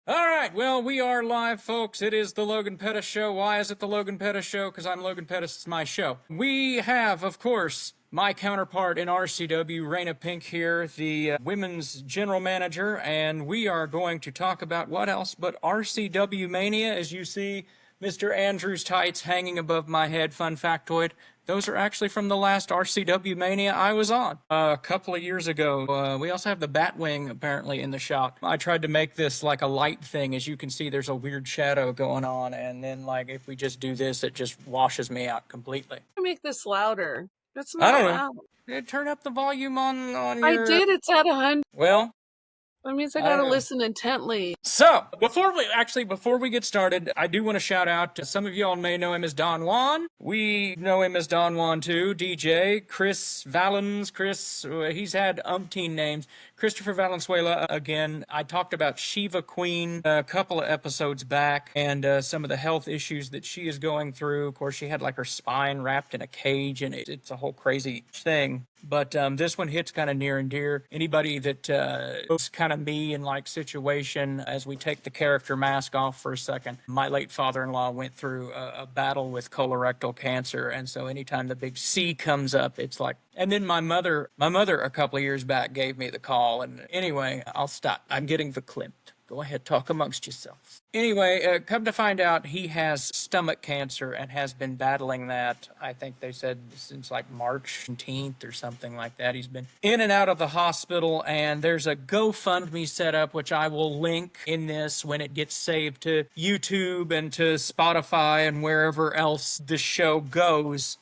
All right, well, we are live, folks. It is the Logan Pettis Show. Why is it the Logan Pettis Show? Because I'm Logan Pettis. It's my show. We have, of course, my counterpart in RCW, Reyna Pink here, the women's general manager, and we are going to talk about what else but RCW Mania. As you see, Mr. Andrew's tights hanging above my head. Fun factoid. Those are actually from the last RCW Mania I was on a couple of years ago. We also have the Batwing apparently in the shop. I tried to make this like a light thing. As you can see, there's a weird shadow going on, and then like if we just do this, it just washes me out completely. Make this louder. That's I not don't loud. know. Turn up the volume on I your... did. It's at 100. Well, That means I I gotta don't know. listen intently. So, before we get started, I do want to shout out to some of y'all may know him as Don Juan. We know him as Don Juan too. DJ, Chris Valens, he's had umpteen names. Christopher Valenzuela, again, I talked about Shiva Queen a couple of episodes back and some of the health issues that she is going through. Of course, she had like her spine wrapped in a cage and it's a whole crazy thing. But this one hits kind of near and dear. Anybody that knows kind of me in like situation as we take the character mask off for a second. My late father-in-law went through a battle with colorectal cancer, and so anytime the big C comes up, it's like. And then my mother a couple of years back gave me the call. And anyway, I'll stop. I'm getting verklempt. Go ahead, talk amongst yourselves. Anyway, come to find out, he has stomach cancer and has been battling that, I think they said, since like March 17th or something like that. He's been in and out of the hospital, and there's a GoFundMe set up, which I will link in this when it gets saved to YouTube and to Spotify and wherever else the show goes.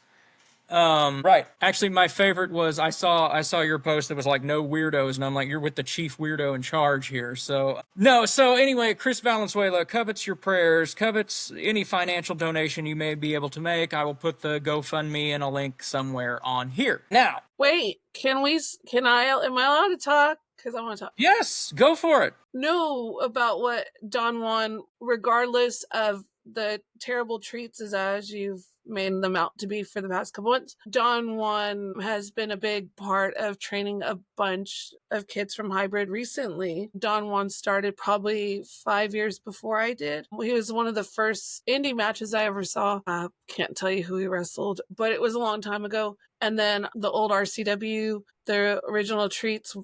Right. Actually, my favorite was I saw your post that was like no weirdos, and I'm like, you're with the chief weirdo in charge here. So anyway, Chris Valenzuela covets your prayers, covets any financial donation you may be able to make. I will put the GoFundMe in a link somewhere on here. Now, Wait, am I allowed to talk? Because I want to talk. yes, go for it. Know about what Don Juan, regardless of the terrible treats as you've made them out to be for the past couple months. Don Juan has been a big part of training a bunch of kids from Hybrid recently. Don Juan started probably 5 years before I did. He was one of the first indie matches I ever saw. Can't tell you who he wrestled, but it was a long time ago. And then the old RCW, the original treats,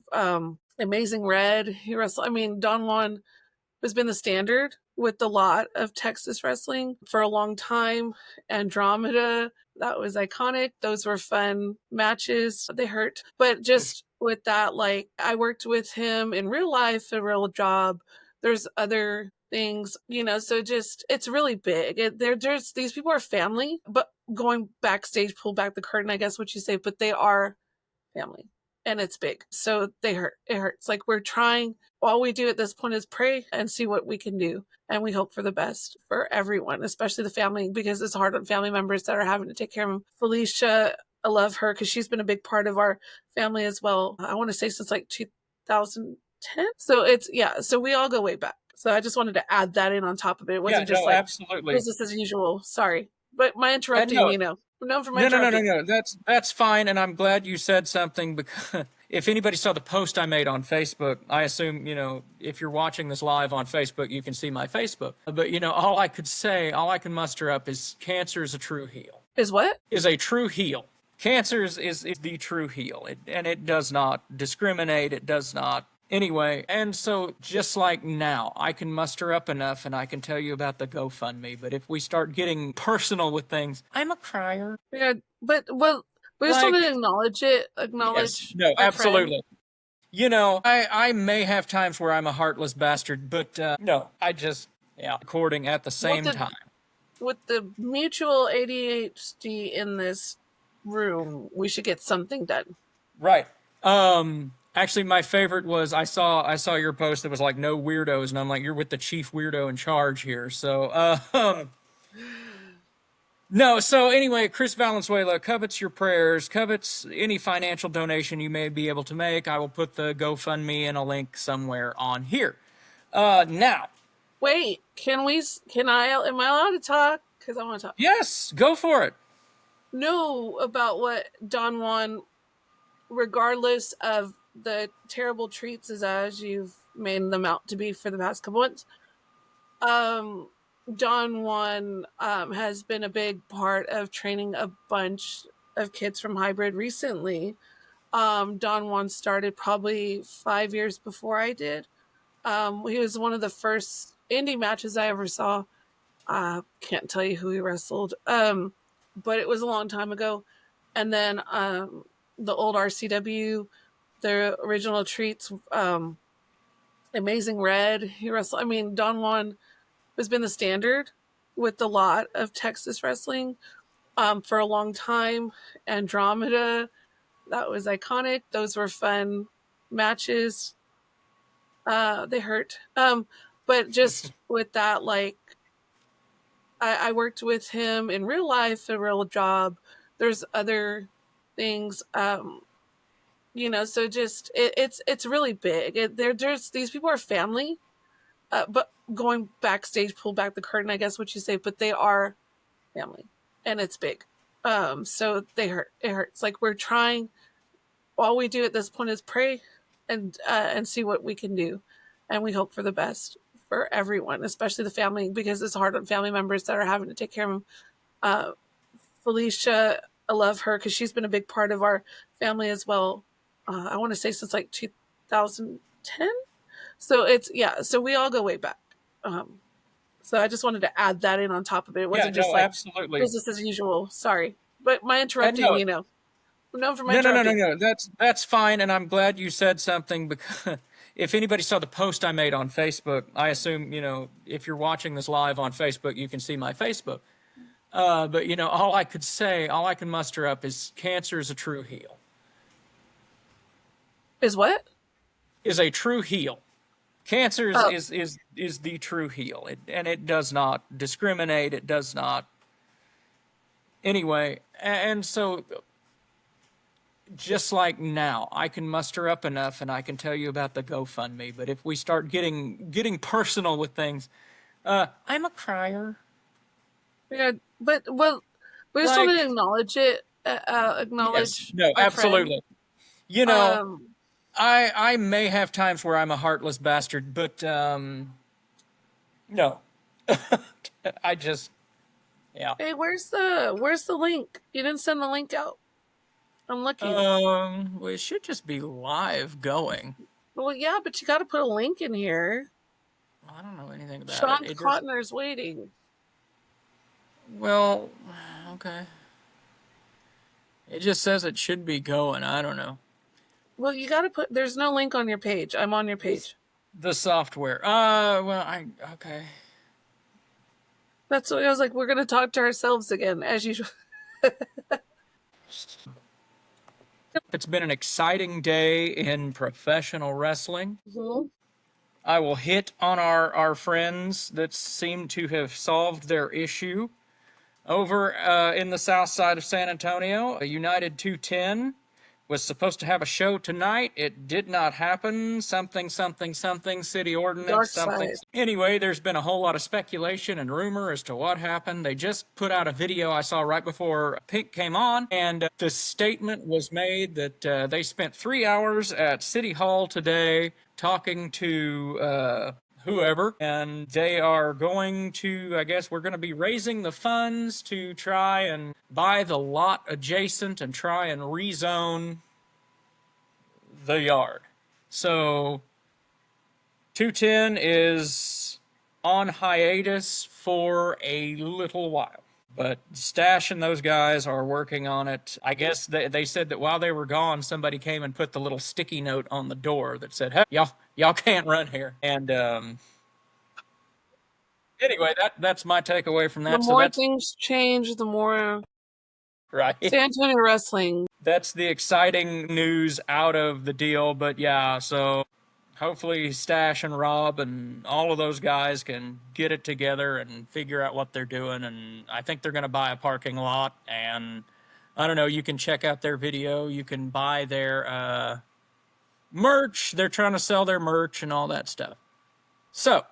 Amazing Red, he wrestled. I mean, Don Juan has been the standard with a lot of Texas wrestling for a long time. Andromeda, that was iconic. Those were fun matches. They hurt. But just with that, like, I worked with him in real life, a real job. There's other things, so just, it's really big. There's these people are family, but going backstage, pull back the curtain, I guess what you say, but they are family. And it's big. So they hurt. It hurts. Like, we're trying. All we do at this point is pray and see what we can do. And we hope for the best for everyone, especially the family, because it's hard on family members that are having to take care of them. Felicia, I love her because she's been a big part of our family as well. I want to say since like 2010. So so we all go way back. So I just wanted to add that in on top of it. It wasn't just like absolutely. business as usual. Sorry. But my interrupting, No, that's fine, and I'm glad you said something, because if anybody saw the post I made on Facebook, I assume, if you're watching this live on Facebook, you can see my Facebook. But, all I can muster up is cancer is a true heal. Is what? Is a true heal. Cancer is the true heal, and it does not discriminate, it does not. Anyway, and so just like now, I can muster up enough and I can tell you about the GoFundMe, but if we start getting personal with things, I'm a crier. Yeah, but we just want to acknowledge it. Yes, no, absolutely. Friend. I may have times where I'm a heartless bastard, but no, recording at the same time. With the mutual ADHD in this room, we should get something done. Right. Actually, my favorite was I saw your post that was like no weirdos, and I'm like, you're with the chief weirdo in charge here. So, so anyway, Chris Valenzuela covets your prayers, covets any financial donation you may be able to make. I will put the GoFundMe in a link somewhere on here. Now. Wait, am I allowed to talk? Because I want to talk. Yes, go for it. Know about what Don Juan, regardless of the terrible treats as you've made them out to be for the past couple months. Um, Don Juan has been a big part of training a bunch of kids from Hybrid recently. Don Juan started probably 5 years before I did. He was one of the first indie matches I ever saw. Can't tell you who he wrestled, but it was a long time ago. And then the old RCW, the original treats, Amazing Red. He wrestled. I mean, Don Juan has been the standard with a lot of Texas wrestling for a long time. Andromeda, that was iconic. Those were fun matches. They hurt. But just with that, like, I worked with him in real life, a real job. There's other things, so just it's really big. There's these people are family, but going backstage, pull back the curtain, I guess what you say, but they are family, and it's big. So they hurt. It hurts. Like, we're trying. All we do at this point is pray and see what we can do, and we hope for the best for everyone, especially the family, because it's hard on family members that are having to take care of them. Felicia, I love her because she's been a big part of our family as well. I want to say since like 2010. So so we all go way back. So I just wanted to add that in on top of it. It wasn't just like absolutely. business as usual. Sorry, but my And interrupting, no, known for my interrupting. no. That's fine, and I'm glad you said something, because if anybody saw the post I made on Facebook, I assume, if you're watching this live on Facebook, you can see my Facebook. But all I can muster up is cancer is a true heel. Is what? Is a true heel. Cancer Oh, is the true heel, and it does not discriminate. It does not. Anyway, and so just like now, I can muster up enough, and I can tell you about the GoFundMe. But if we start getting personal with things, I'm a crier. yeah, but well, we just wanted to Like, acknowledge it. yes, Acknowledge no, our friend. absolutely. You know, Um, I may have times where I'm a heartless bastard, but no, I just yeah. hey, where's the link? You didn't send the link out. I'm looking. Well, it should just be live going. Well, yeah, but you got to put a link in here. I don't know anything about it. Sean It just Cotner's waiting. well, okay. It just says it should be going. I don't know. Well, you got to put. There's no link on your page. I'm on your page. The software. Well, okay. That's what I was like. We're gonna talk to ourselves again, as usual. It's been an exciting day in professional wrestling. Mhm. I will hit on our friends that seem to have solved their issue over in the south side of San Antonio. United 210 was supposed to have a show tonight. It did not happen. Something, city ordinance, Dark something. side. Anyway, there's been a whole lot of speculation and rumor as to what happened. They just put out a video I saw right before Pink came on, and the statement was made that they spent 3 hours at City Hall today talking to whoever, and they are going to, I guess we're going to be raising the funds to try and buy the lot adjacent and try and rezone the yard. So 210 is on hiatus for a little while, but Stash and those guys are working on it. I guess they said that while they were gone, somebody came and put the little sticky note on the door that said, "Hey, y'all can't run here." And anyway, that's my takeaway from The that. So more that's things change, the more right. San Antonio wrestling. That's the exciting news out of the deal. But yeah, so hopefully Stash and Rob and all of those guys can get it together and figure out what they're doing. And I think they're going to buy a parking lot. And I don't know, you can check out their video. You can buy their merch. They're trying to sell their merch and all that stuff. So,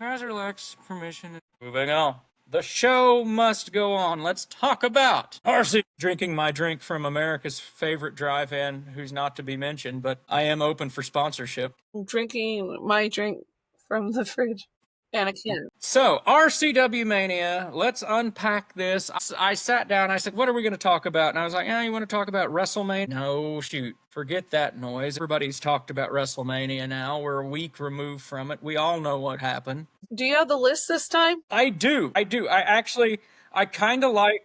Razorlex permission. Moving on. The show must go on. Let's talk about RC drinking my drink from America's favorite drive-in, who's not to be mentioned, but I am open for sponsorship. I'm drinking my drink from the fridge. Anakin. So, RCW Mania, let's unpack this. I sat down, I said, what are we going to talk about? And I was like, you want to talk about WrestleMania? No, shoot, forget that noise. Everybody's talked about WrestleMania now. We're a week removed from it. We all know what happened. Do you have the list this time? I do. I kind of like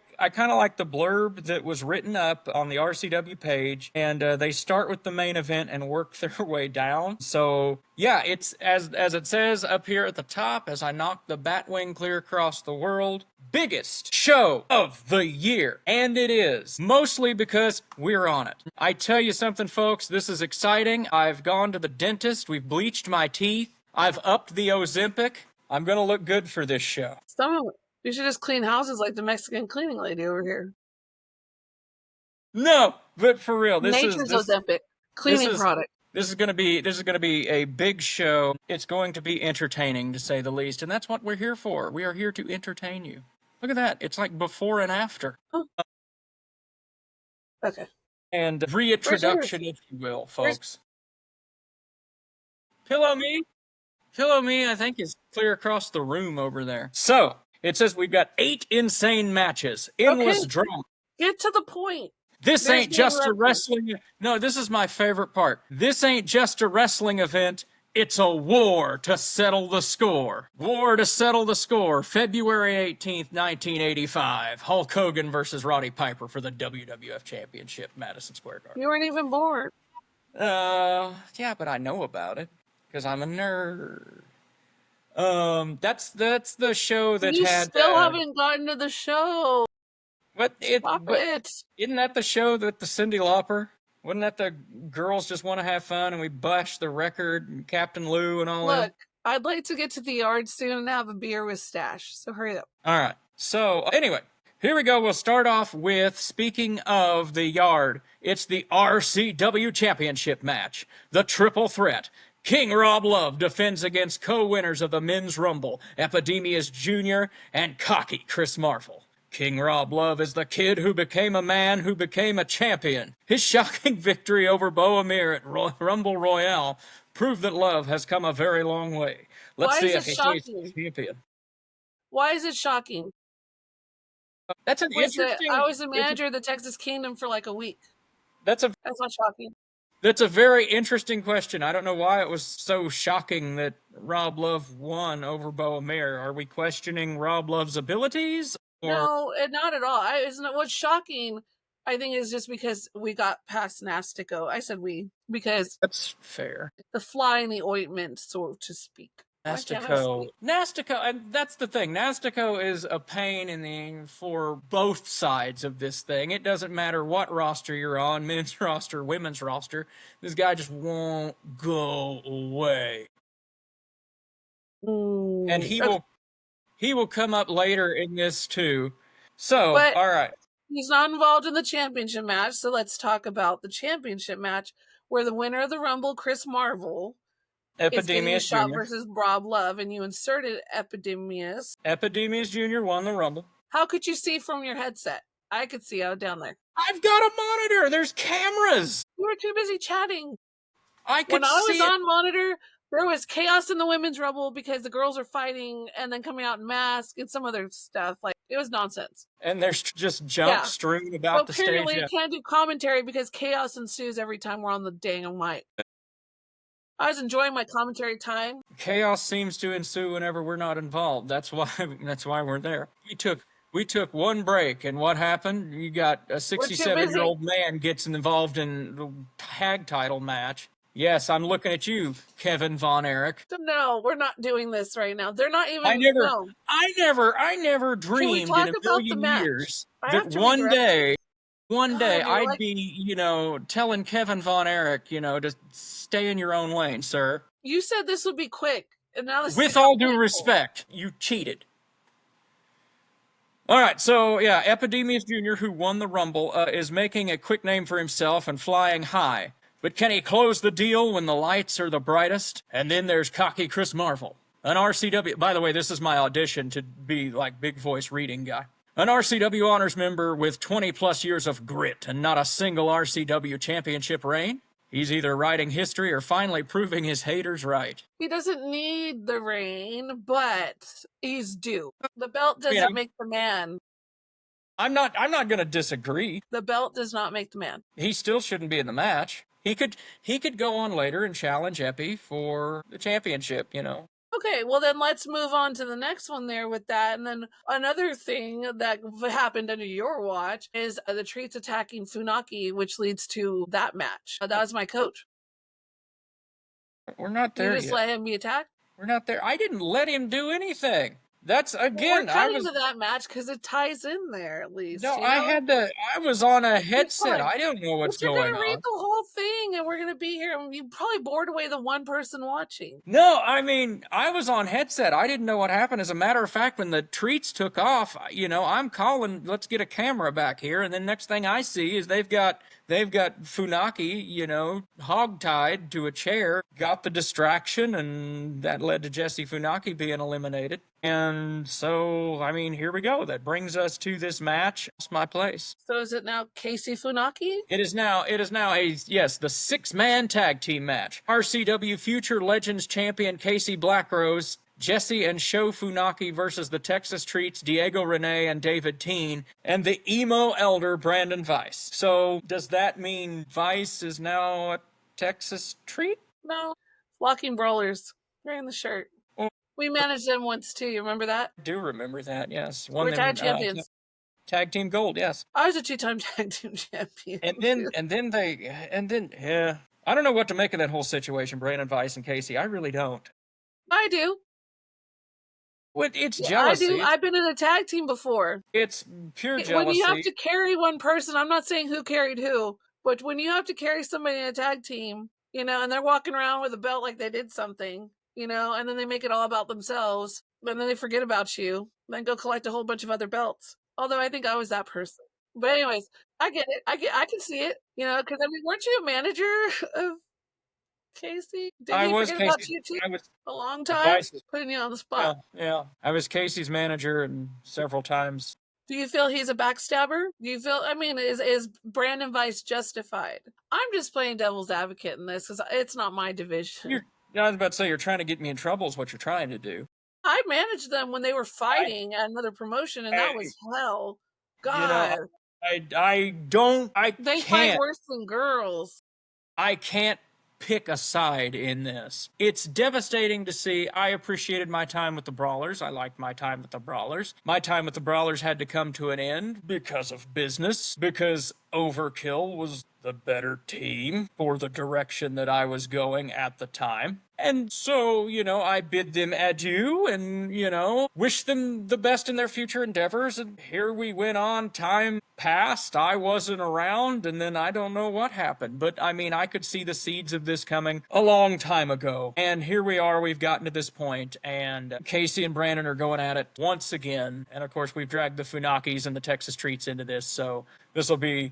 the blurb that was written up on the RCW page, and they start with the main event and work their way down. So yeah, it's as it says up here at the top, as I knock the Batwing clear across the world, biggest show of the year. And it is, mostly because we're on it. I tell you something, folks, this is exciting. I've gone to the dentist, we've bleached my teeth, I've upped the Ozempic. I'm gonna look good for this show. You should just clean houses like the Mexican cleaning lady over here. No, but for real, Nature's Ozempic cleaning product. This is gonna be a big show. It's going to be entertaining, to say the least, and that's what we're here for. We are here to entertain you. Look at that. It's like before and after. Oh. Okay. And reintroduction, if you will, folks. Pillow Me, I think, is clear across the room over there. So, it says we've got 8 insane matches. Endless drama. Get to the point. This ain't just a wrestling... No, this is my favorite part. This ain't just a wrestling event. It's a war to settle the score. War to settle the score. February 18th, 1985. Hulk Hogan versus Roddy Piper for the WWF Championship, Madison Square Garden. You weren't even born. Yeah, but I know about it. Because I'm a nerd. That's the show that you had... You still haven't gotten to the show. Stop it. Isn't that the show that the Cyndi Lauper? Wasn't that the girls just want to have fun and we bashed the record and Captain Lou and all that? Look, I'd like to get to the yard soon and have a beer with Stash, so hurry up. All right. So, anyway, here we go. We'll start off with, speaking of the yard, it's the RCW Championship match. The triple threat. King Rob Love defends against co-winners of the Men's Rumble, Epidemius Jr. and cocky Chris Marvel. King Rob Love is the kid who became a man who became a champion. His shocking victory over Bo Amir at Rumble Royale proved that Love has come a very long way. Let's see if he's champion. Why is it shocking? That's an interesting... I was the manager of the Texas Kingdom for like a week. That's not shocking. That's a very interesting question. I don't know why it was so shocking that Rob Love won over Bo Amir. Are we questioning Rob Love's abilities? No, not at all. What's shocking, I think, is just because we got past Nastico. I said we, because... That's fair. The fly in the ointment, so to speak. Nastico, and that's the thing. Nastico is a pain for both sides of this thing. It doesn't matter what roster you're on, men's roster, women's roster. This guy just won't go away. And he will come up later in this too. So, all right. He's not involved in the championship match, so let's talk about the championship match where the winner of the Rumble, Chris Marvel, Epidemius Jr. versus Rob Love, and you inserted Epidemius. Epidemius Jr. won the Rumble. How could you see from your headset? I could see out down there. I've got a monitor. There's cameras. You were too busy chatting. When I was on monitor, there was chaos in the women's Rumble because the girls are fighting and then coming out in masks and some other stuff. Like, it was nonsense. And there's just junk strewn about the stage. Apparently, you can't do commentary because chaos ensues every time we're on the dang mic. I was enjoying my commentary time. Chaos seems to ensue whenever we're not involved. That's why we're there. We took one break, and what happened? You got a 67-year-old man gets involved in the tag title match. Yes, I'm looking at you, Kevin Von Erich. No, we're not doing this right now. They're not even... I never dreamed in a million years that one day I'd be, telling Kevin Von Erich, to stay in your own lane, sir. You said this would be quick, and now this With all due respect, you cheated. All right, so yeah, Epidemius Jr., who won the Rumble, is making a quick name for himself and flying high. But can he close the deal when the lights are the brightest? And then there's cocky Chris Marvel, an RCW... By the way, this is my audition to be like big voice reading guy. An RCW honors member with 20-plus years of grit and not a single RCW championship reign. He's either writing history or finally proving his haters right. He doesn't need the reign, but he's due. The belt I mean, doesn't make the man. I'm not going to disagree. The belt does not make the man. He still shouldn't be in the match. He could go on later and challenge Epi for the championship, you know. Okay, well then let's move on to the next one there with that. And then another thing that happened under your watch is the Treats attacking Funaki, which leads to that match. That was my coach. We're not there You just yet. let him be attacked? We're not there. I didn't let him do anything. That's, again, We're cutting to that match because it ties in there at least. No, you know? I was on a headset. fine. I don't know what's But you're going gonna read on. the whole thing, and we're gonna be here, and you probably bored away the one person watching. No, I mean, I was on headset. I didn't know what happened. As a matter of fact, when the Treats took off, you know, I'm calling, let's get a camera back here. And then next thing I see is they've got Funaki, you know, hogtied to a chair, got the distraction, and that led to Jesse Funaki being eliminated. And so, I mean, here we go. That brings us to this match. It's my place. So is it now Casey Funaki? It is now the 6-man tag team match. RCW Future Legends champion Casey Blackrose, Jesse and Sho Funaki versus the Texas Treats, Diego Rene and David Teen, and the emo elder Brandon Weiss. So does that mean Weiss is now a Texas Treat? No. Walking Brawlers. Wearing the shirt. Oh. We managed them once too, you remember that? I do remember that, yes. We're tag champions. Tag team gold, yes. I was a 2-time tag team champion. And then yeah. I don't know what to make of that whole situation, Brandon Weiss and Casey. I really don't. I do. Well, it's jealousy. I do. I've been in a tag team before. It's pure jealousy. When you have to carry one person, I'm not saying who carried who, but when you have to carry somebody in a tag team, you know, and they're walking around with a belt like they did something, you know, and then they make it all about themselves, and then they forget about you, then go collect a whole bunch of other belts. Although I think I was that person. But anyways, I get it. I can see it, you know, because I mean, weren't you a manager of Casey? Did he forget about you too? A long time? Putting you on the spot. Yeah. I was Casey's manager and several times. Do you feel he's a backstabber? Do you feel, I mean, is Brandon Weiss justified? I'm just playing devil's advocate in this because it's not my division. I was about to say, you're trying to get me in trouble is what you're trying to do. I managed them when they were fighting at another promotion, and that was hell. God. You know, They fight worse than girls. I can't pick a side in this. It's devastating to see. I appreciated my time with the Brawlers. I liked my time with the Brawlers. My time with the Brawlers had to come to an end because of business, because Overkill was the better team for the direction that I was going at the time. And so, you know, I bid them adieu and, you know, wish them the best in their future endeavors. And here we went on. Time passed. I wasn't around. And then I don't know what happened. But, I mean, I could see the seeds of this coming a long time ago. And here we are. We've gotten to this point. And Casey and Brandon are going at it once again. And, of course, we've dragged the Funakis and the Texas Treats into this. So this will be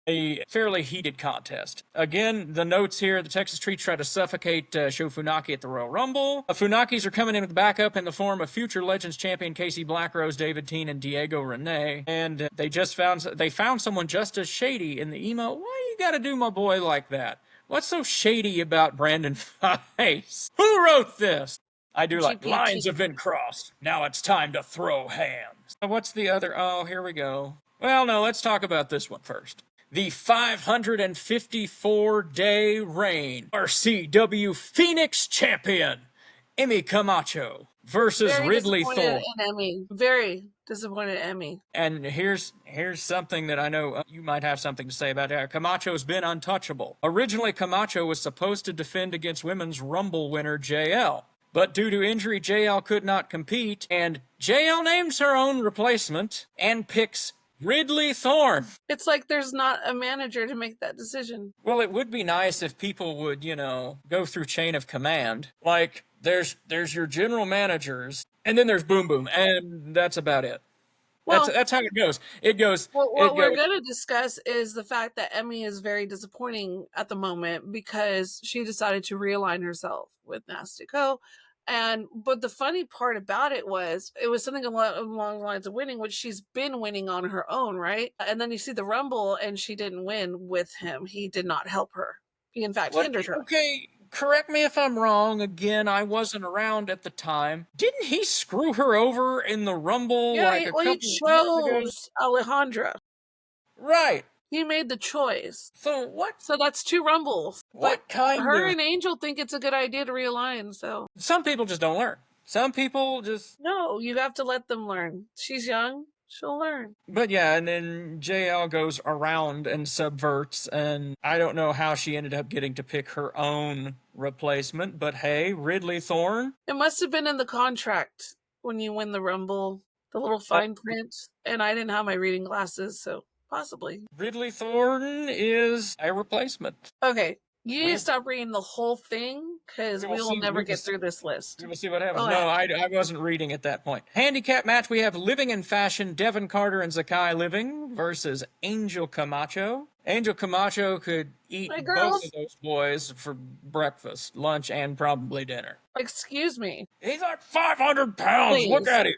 a fairly heated contest. Again, the notes here, the Texas Treats try to suffocate Sho Funaki at the Royal Rumble. The Funakis are coming in with backup in the form of future Legends champion Casey Blackrose, David Teen, and Diego Rene. And they found someone just as shady in the emo. Why you gotta do my boy like that? What's so shady about Brandon Weiss? Who wrote this? I do like, lines have been crossed. Now it's time to throw hands. What's the other? Oh, here we go. Well, no, let's talk about this one first. The 554-day reign RCW Phoenix champion, Emmy Camacho versus Ridley Thorne. Very disappointed Emmy. And here's something that I know you might have something to say about it. Camacho's been untouchable. Originally, Camacho was supposed to defend against Women's Rumble winner JL. But due to injury, JL could not compete, and JL names her own replacement and picks Ridley Thorne. It's like there's not a manager to make that decision. Well, it would be nice if people would, you know, go through chain of command. Like, there's your general managers, and then there's Boom Boom, and that's about it. Well, that's how it goes. It goes. Well, what we're going to discuss is the fact that Emmy is very disappointing at the moment because she decided to realign herself with Nastico. But the funny part about it was something along the lines of winning, which she's been winning on her own, right? And then you see the Rumble and she didn't win with him. He did not help her. He, in fact, What? hindered her. Okay, correct me if I'm wrong. Again, I wasn't around at the time. Didn't he screw her over in the Rumble Yeah, like a he couple years ago? chose Alejandra. Right. He made the choice. So what? So that's 2 Rumbles. What But kind her of? and Angel think it's a good idea to realign, so. Some people just don't learn. Some people just. No, you have to let them learn. She's young. She'll learn. But yeah, and then JL goes around and subverts, and I don't know how she ended up getting to pick her own replacement, but hey, Ridley Thorne. It must have been in the contract when you win the Rumble, the little fine print. And I didn't have my reading glasses, so possibly. Ridley Thorne is a replacement. Okay, you need to stop reading the whole thing, because we will never get through this list. We'll see what happens. Oh, No, yeah. I wasn't reading at that point. Handicap match, we have Living in Fashion, Devin Carter and Zakai Living versus Angel Camacho. Angel Camacho could eat My both girls. of those boys for breakfast, lunch, and probably dinner. Excuse me. He's like 500 pounds. Please. Look at him.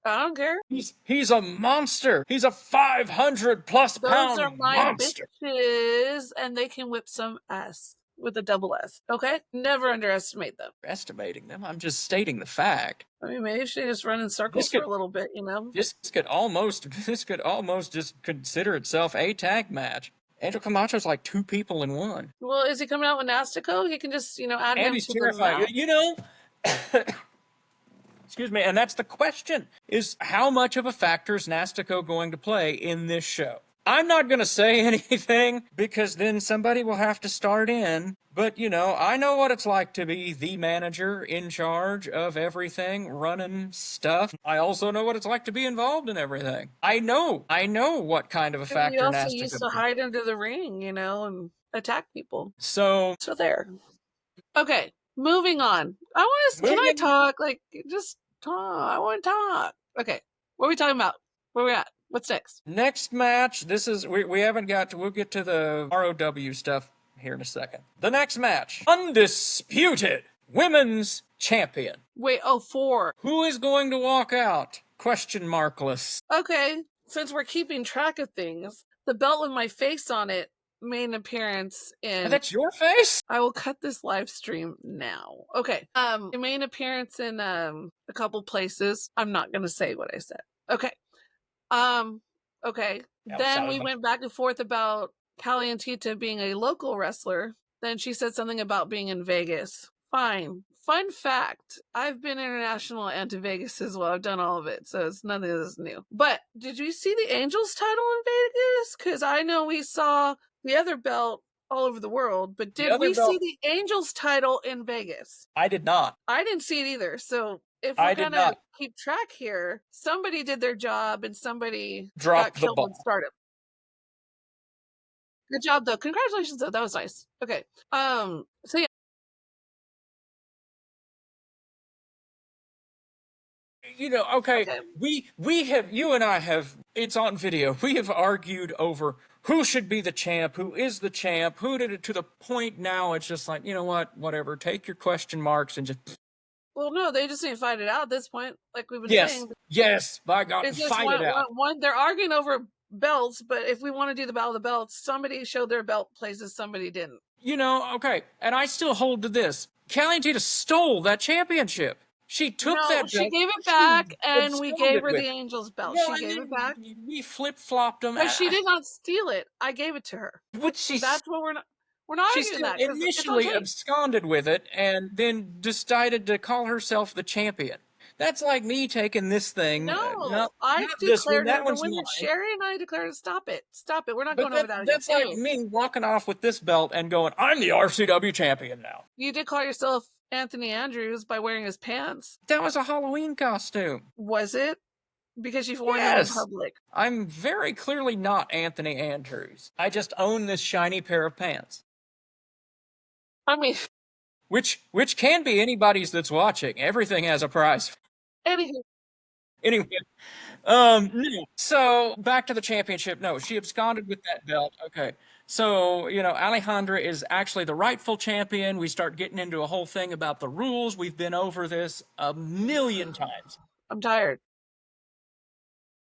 I don't care. He's a monster. He's a 500 plus pound Those are my monster. bitches, and they can whip some ass with a double S. Okay? Never underestimate them. Estimating them. I'm just stating the fact. I mean, maybe she just run in circles for a little bit, you know? This could almost just consider itself a tag match. Angel Camacho's like 2 people in one. Well, is he coming out with Nastico? He can just, add him He's to the terrifying. mouth. You know, excuse me, and that's the question, is how much of a factor is Nastico going to play in this show? I'm not going to say anything because then somebody will have to start in. But, I know what it's like to be the manager in charge of everything, running stuff. I also know what it's like to be involved in everything. I know what kind of a factor He also Nastico used to plays. hide under the ring, and attack people. So there. Okay, moving on. Can I talk? Just talk. I want to talk. Okay, what are we talking about? Where we at? What's next? Next match, we haven't got to, we'll get to the ROW stuff here in a second. The next match, Undisputed Women's Champion. Wait, 4. Who is going to walk out? Question markless. Okay, since we're keeping track of things, the belt with my face on it made an appearance in... That's your face? I will cut this live stream now. Okay, it made an appearance in a couple places. I'm not gonna say what I said. Okay. Okay. Then we went back and forth about Callie and Tita being a local wrestler. Then she said something about being in Vegas. Fine. Fun fact, I've been international and to Vegas as well. I've done all of it, so it's none of this new. But did you see the Angels title in Vegas? Because I know we saw the other belt all over the world, but did we see the Angels title in Vegas? I did not. I didn't see it either, so... If we're gonna keep track here, somebody did their job and somebody got killed on Stardom. Good job, though. Congratulations, though. That was nice. Okay. So yeah. Okay. We have, you and I have, it's on video, we have argued over who should be the champ, who is the champ, who did it, to the point now it's just like, you know what, whatever, take your question marks and just... Well, no, they just need to fight it out at this point, like we've been saying. Yes, by God, fight it out. They're arguing over belts, but if we want to do the Battle of the Belts, somebody showed their belt places, somebody didn't. Okay, and I still hold to this. Callie and Tita stole that championship. She took that belt. She gave it back, and we gave her the Angels belt. She gave it back. We flip-flopped them. But she did not steal it. I gave it to her. That's what we're not arguing that. She initially absconded with it and then decided to call herself the champion. That's like me taking this thing. No, I declared that one. When Sherry and I declared, stop it. We're not going over that again. That's like me walking off with this belt and going, I'm the RCW champion now. You did call yourself Anthony Andrews by wearing his pants. That was a Halloween costume. Was it? Because you've worn it in public. I'm very clearly not Anthony Andrews. I just own this shiny pair of pants. I mean... Which can be anybody's that's watching. Everything has a price. Anyway. No. So, back to the championship. No, she absconded with that belt. Okay. So, Alejandra is actually the rightful champion. We start getting into a whole thing about the rules. We've been over this a million times. I'm tired.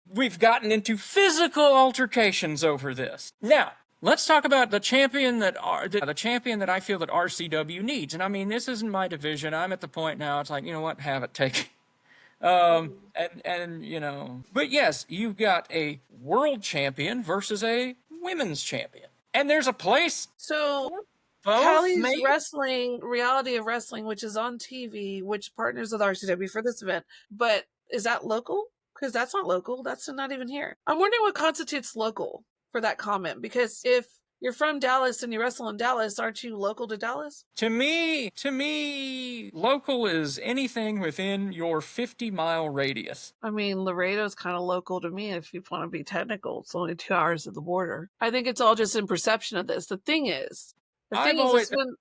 We've gotten into physical altercations over this. Now, let's talk about the champion the champion that I feel that RCW needs. And I mean, this isn't my division. I'm at the point now. It's like, you know what? Have it, take it. And you know, but yes, you've got a world champion versus a women's champion, and there's a place. So Both, Callie's maybe? Wrestling, Reality of Wrestling, which is on TV, which partners with RCW for this event. But is that local? Because that's not local. That's not even here. I'm wondering what constitutes local for that comment. Because if you're from Dallas and you wrestle in Dallas, aren't you local to Dallas? To me, local is anything within your 50-mile radius. I mean, Laredo's kind of local to me if you want to be technical. It's only 2 hours at the border. I think it's all just in perception of this. The thing is, there's been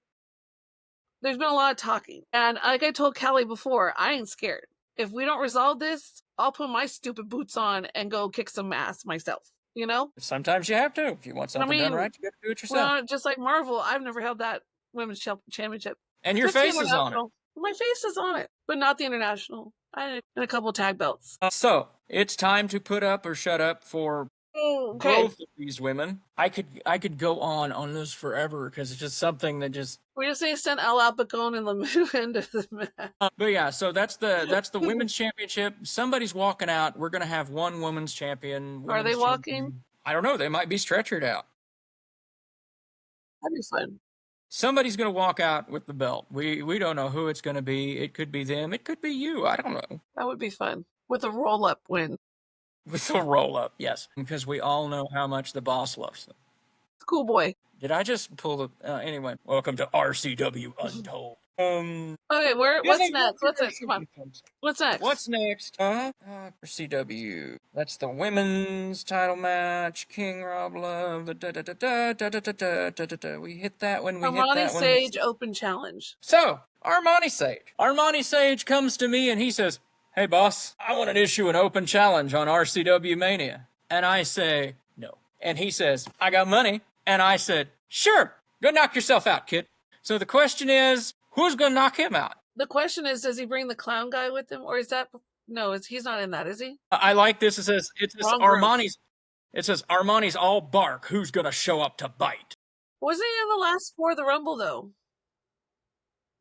a lot of talking. And like I told Callie before, I ain't scared. If we don't resolve this, I'll put my stupid boots on and go kick some ass myself. You know? Sometimes you have to. If you want something done right, you got to do it yourself. Well, just like Marvel, I've never held that women's championship. And your face is on it. My face is on it, but not the international. I had a couple tag belts. So it's time to put up or shut up for both of these women. I could go on this forever because it's just something that just. We just need to send El Alpacone in the end of the match. But yeah, so that's the women's championship. Somebody's walking out. We're gonna have one women's champion. Are they walking? I don't know. They might be stretchered out. That'd be fun. Somebody's gonna walk out with the belt. We don't know who it's gonna be. It could be them. It could be you. I don't know. That would be fun with a roll-up win. With a roll-up, yes, because we all know how much the boss loves them. Cool boy. Did I just pull the... anyway, welcome to RCW Untold. Okay, what's next? What's next? Come on. What's next? What's next? RCW. That's the women's title match. King Rob Love. We hit that one. Armani Sage Open Challenge. So, Armani Sage. Armani Sage comes to me and he says, "Hey, boss, I want to issue an open challenge on RCW Mania." And I say, "No." And he says, "I got money." And I said, "Sure, go knock yourself out, kid." So the question is, who's going to knock him out? The question is, does he bring the clown guy with him? Or is that... No, he's not in that, is he? I like this. It says Armani's all bark. Who's going to show up to bite? Wasn't he in the last 4 of the Rumble, though?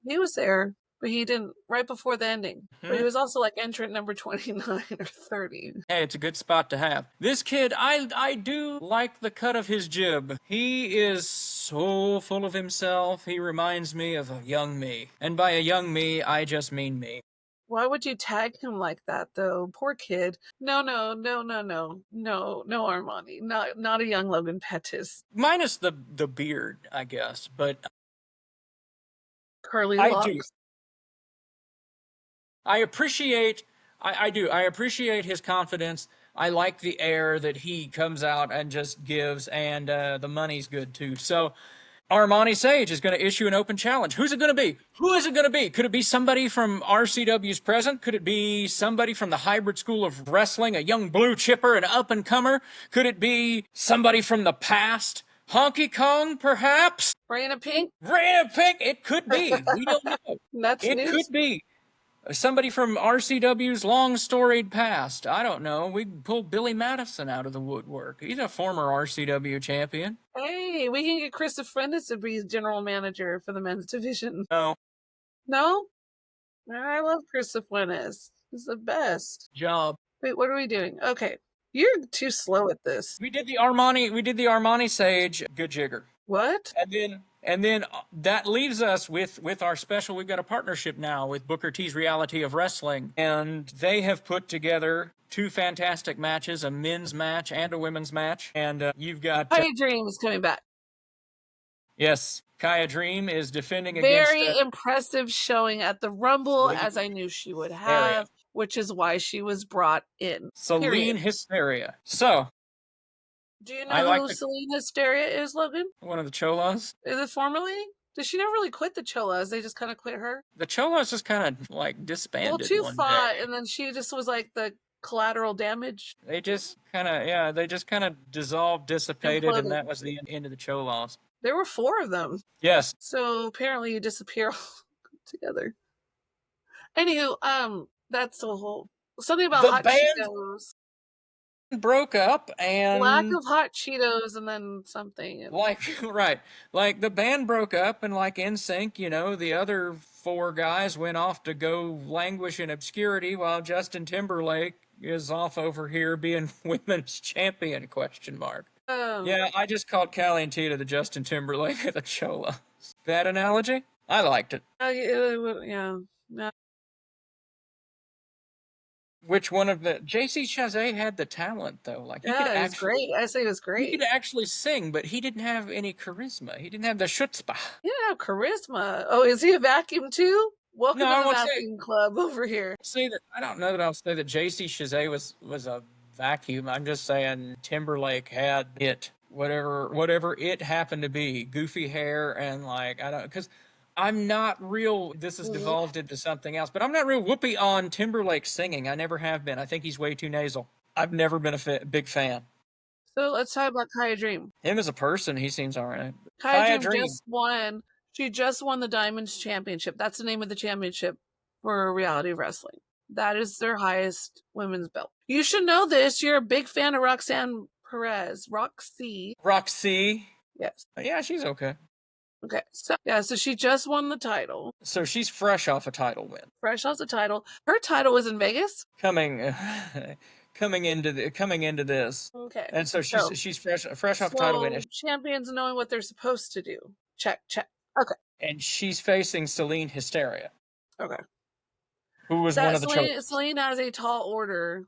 He was there. But he didn't, right before the ending. But he was also like entrant number 29 or 30. Hey, it's a good spot to have. This kid, I do like the cut of his jib. He is so full of himself. He reminds me of a young me. And by a young me, I just mean me. Why would you tag him like that, though? Poor kid. No, Armani. Not a young Logan Pettis. Minus the beard, I guess. But curly locks. I appreciate his confidence. I like the air that he comes out and just gives, and the money's good too. So Armani Sage is going to issue an open challenge. Who's it going to be? Who is it going to be? Could it be somebody from RCW's present? Could it be somebody from the hybrid school of wrestling, a young blue chipper, an up-and-comer? Could it be somebody from the past? Honky Kong, perhaps? Reyna Pink? Reyna Pink? It could be. We don't know. It could be. Somebody from RCW's long-storied past. I don't know. We pulled Billy Madison out of the woodwork. He's a former RCW champion. Hey, we can get Chris Fuentes to be general manager for the men's division. No? I love Chris Fuentes. He's the best. Job. Wait, what are we doing? Okay. You're too slow at this. We did the Armani Sage good jigger. What? And then that leaves us with our special. We've got a partnership now with Booker T's Reality of Wrestling. And they have put together 2 fantastic matches, a men's match and a women's match. And you've got... Kaya Dream is coming back. Yes. Kaya Dream is defending Very impressive showing at the Rumble, as I knew she would have, which is why she was brought in. Celine Hysteria. So... Do you know who Celine Hysteria is, Logan? One of the Cholas. Is it formerly? Did she never really quit the Cholas? They just kind of quit her? The Cholas just kind of, like, disbanded. Well, 2 fought, and then she just was, like, the collateral damage. They just kind of dissolved, dissipated, and that was the end of the Cholas. There were 4 of them. Yes. So apparently you disappear all together. Anywho, that's the whole... Something about hot Cheetos. broke up Lack and of hot Cheetos and then something. like right, like the band broke up and like NSYNC, you know, the other four guys went off to go languish in obscurity while Justin Timberlake is off over here being women's champion question mark. Yeah, I just called Callie and Tita the Justin Timberlake of the Chola. That analogy? I liked it. Yeah. Which one of the JC Chazé had the talent though? Like Yeah, it was great. I say it was he great. could actually sing, but he didn't have any charisma. He didn't have the chutzpah. He didn't have charisma. Oh, is he a vacuum too? Welcome No, to I the won't vacuum club over here. say that. I don't know that I'll say that JC Chazé was a vacuum. I'm just saying Timberlake had it, whatever it happened to be, goofy hair and like I don't because I'm not real. This has devolved into something else, but I'm not real whoopee on Timberlake singing. I never have been. I think he's way too nasal. I've never been a big fan. So let's talk about Kaya Dream. Him as a person, he seems all right. Kaya Dream just won. She just won the Diamonds Championship. That's the name of the championship for reality wrestling. That is their highest women's belt. You should know this. You're a big fan of Roxanne Perez. Roxy. Yes. Yeah, she's okay. Okay. So she just won the title. So she's fresh off a title win. Fresh off the title. Her title was in Vegas. Coming into this. Okay. And so she's fresh off title win. Champions knowing what they're supposed to do. Check. Okay. And she's facing Celine Hysteria. Okay. Who was one of the Celine has a tall order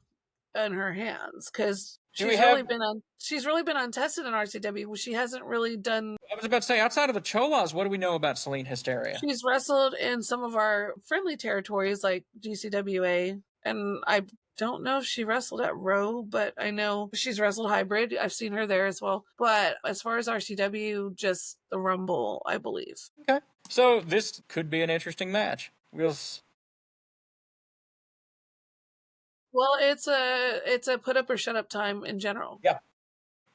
in her hands because she's really been untested in RCW. She hasn't really done. I was about to say, outside of the Cholas, what do we know about Celine Hysteria? She's wrestled in some of our friendly territories like GCWA, and I don't know if she wrestled at Row, but I know she's wrestled Hybrid. I've seen her there as well. But as far as RCW, just the Rumble, I believe. Okay, so this could be an interesting match. Well, it's a put up or shut up time in general.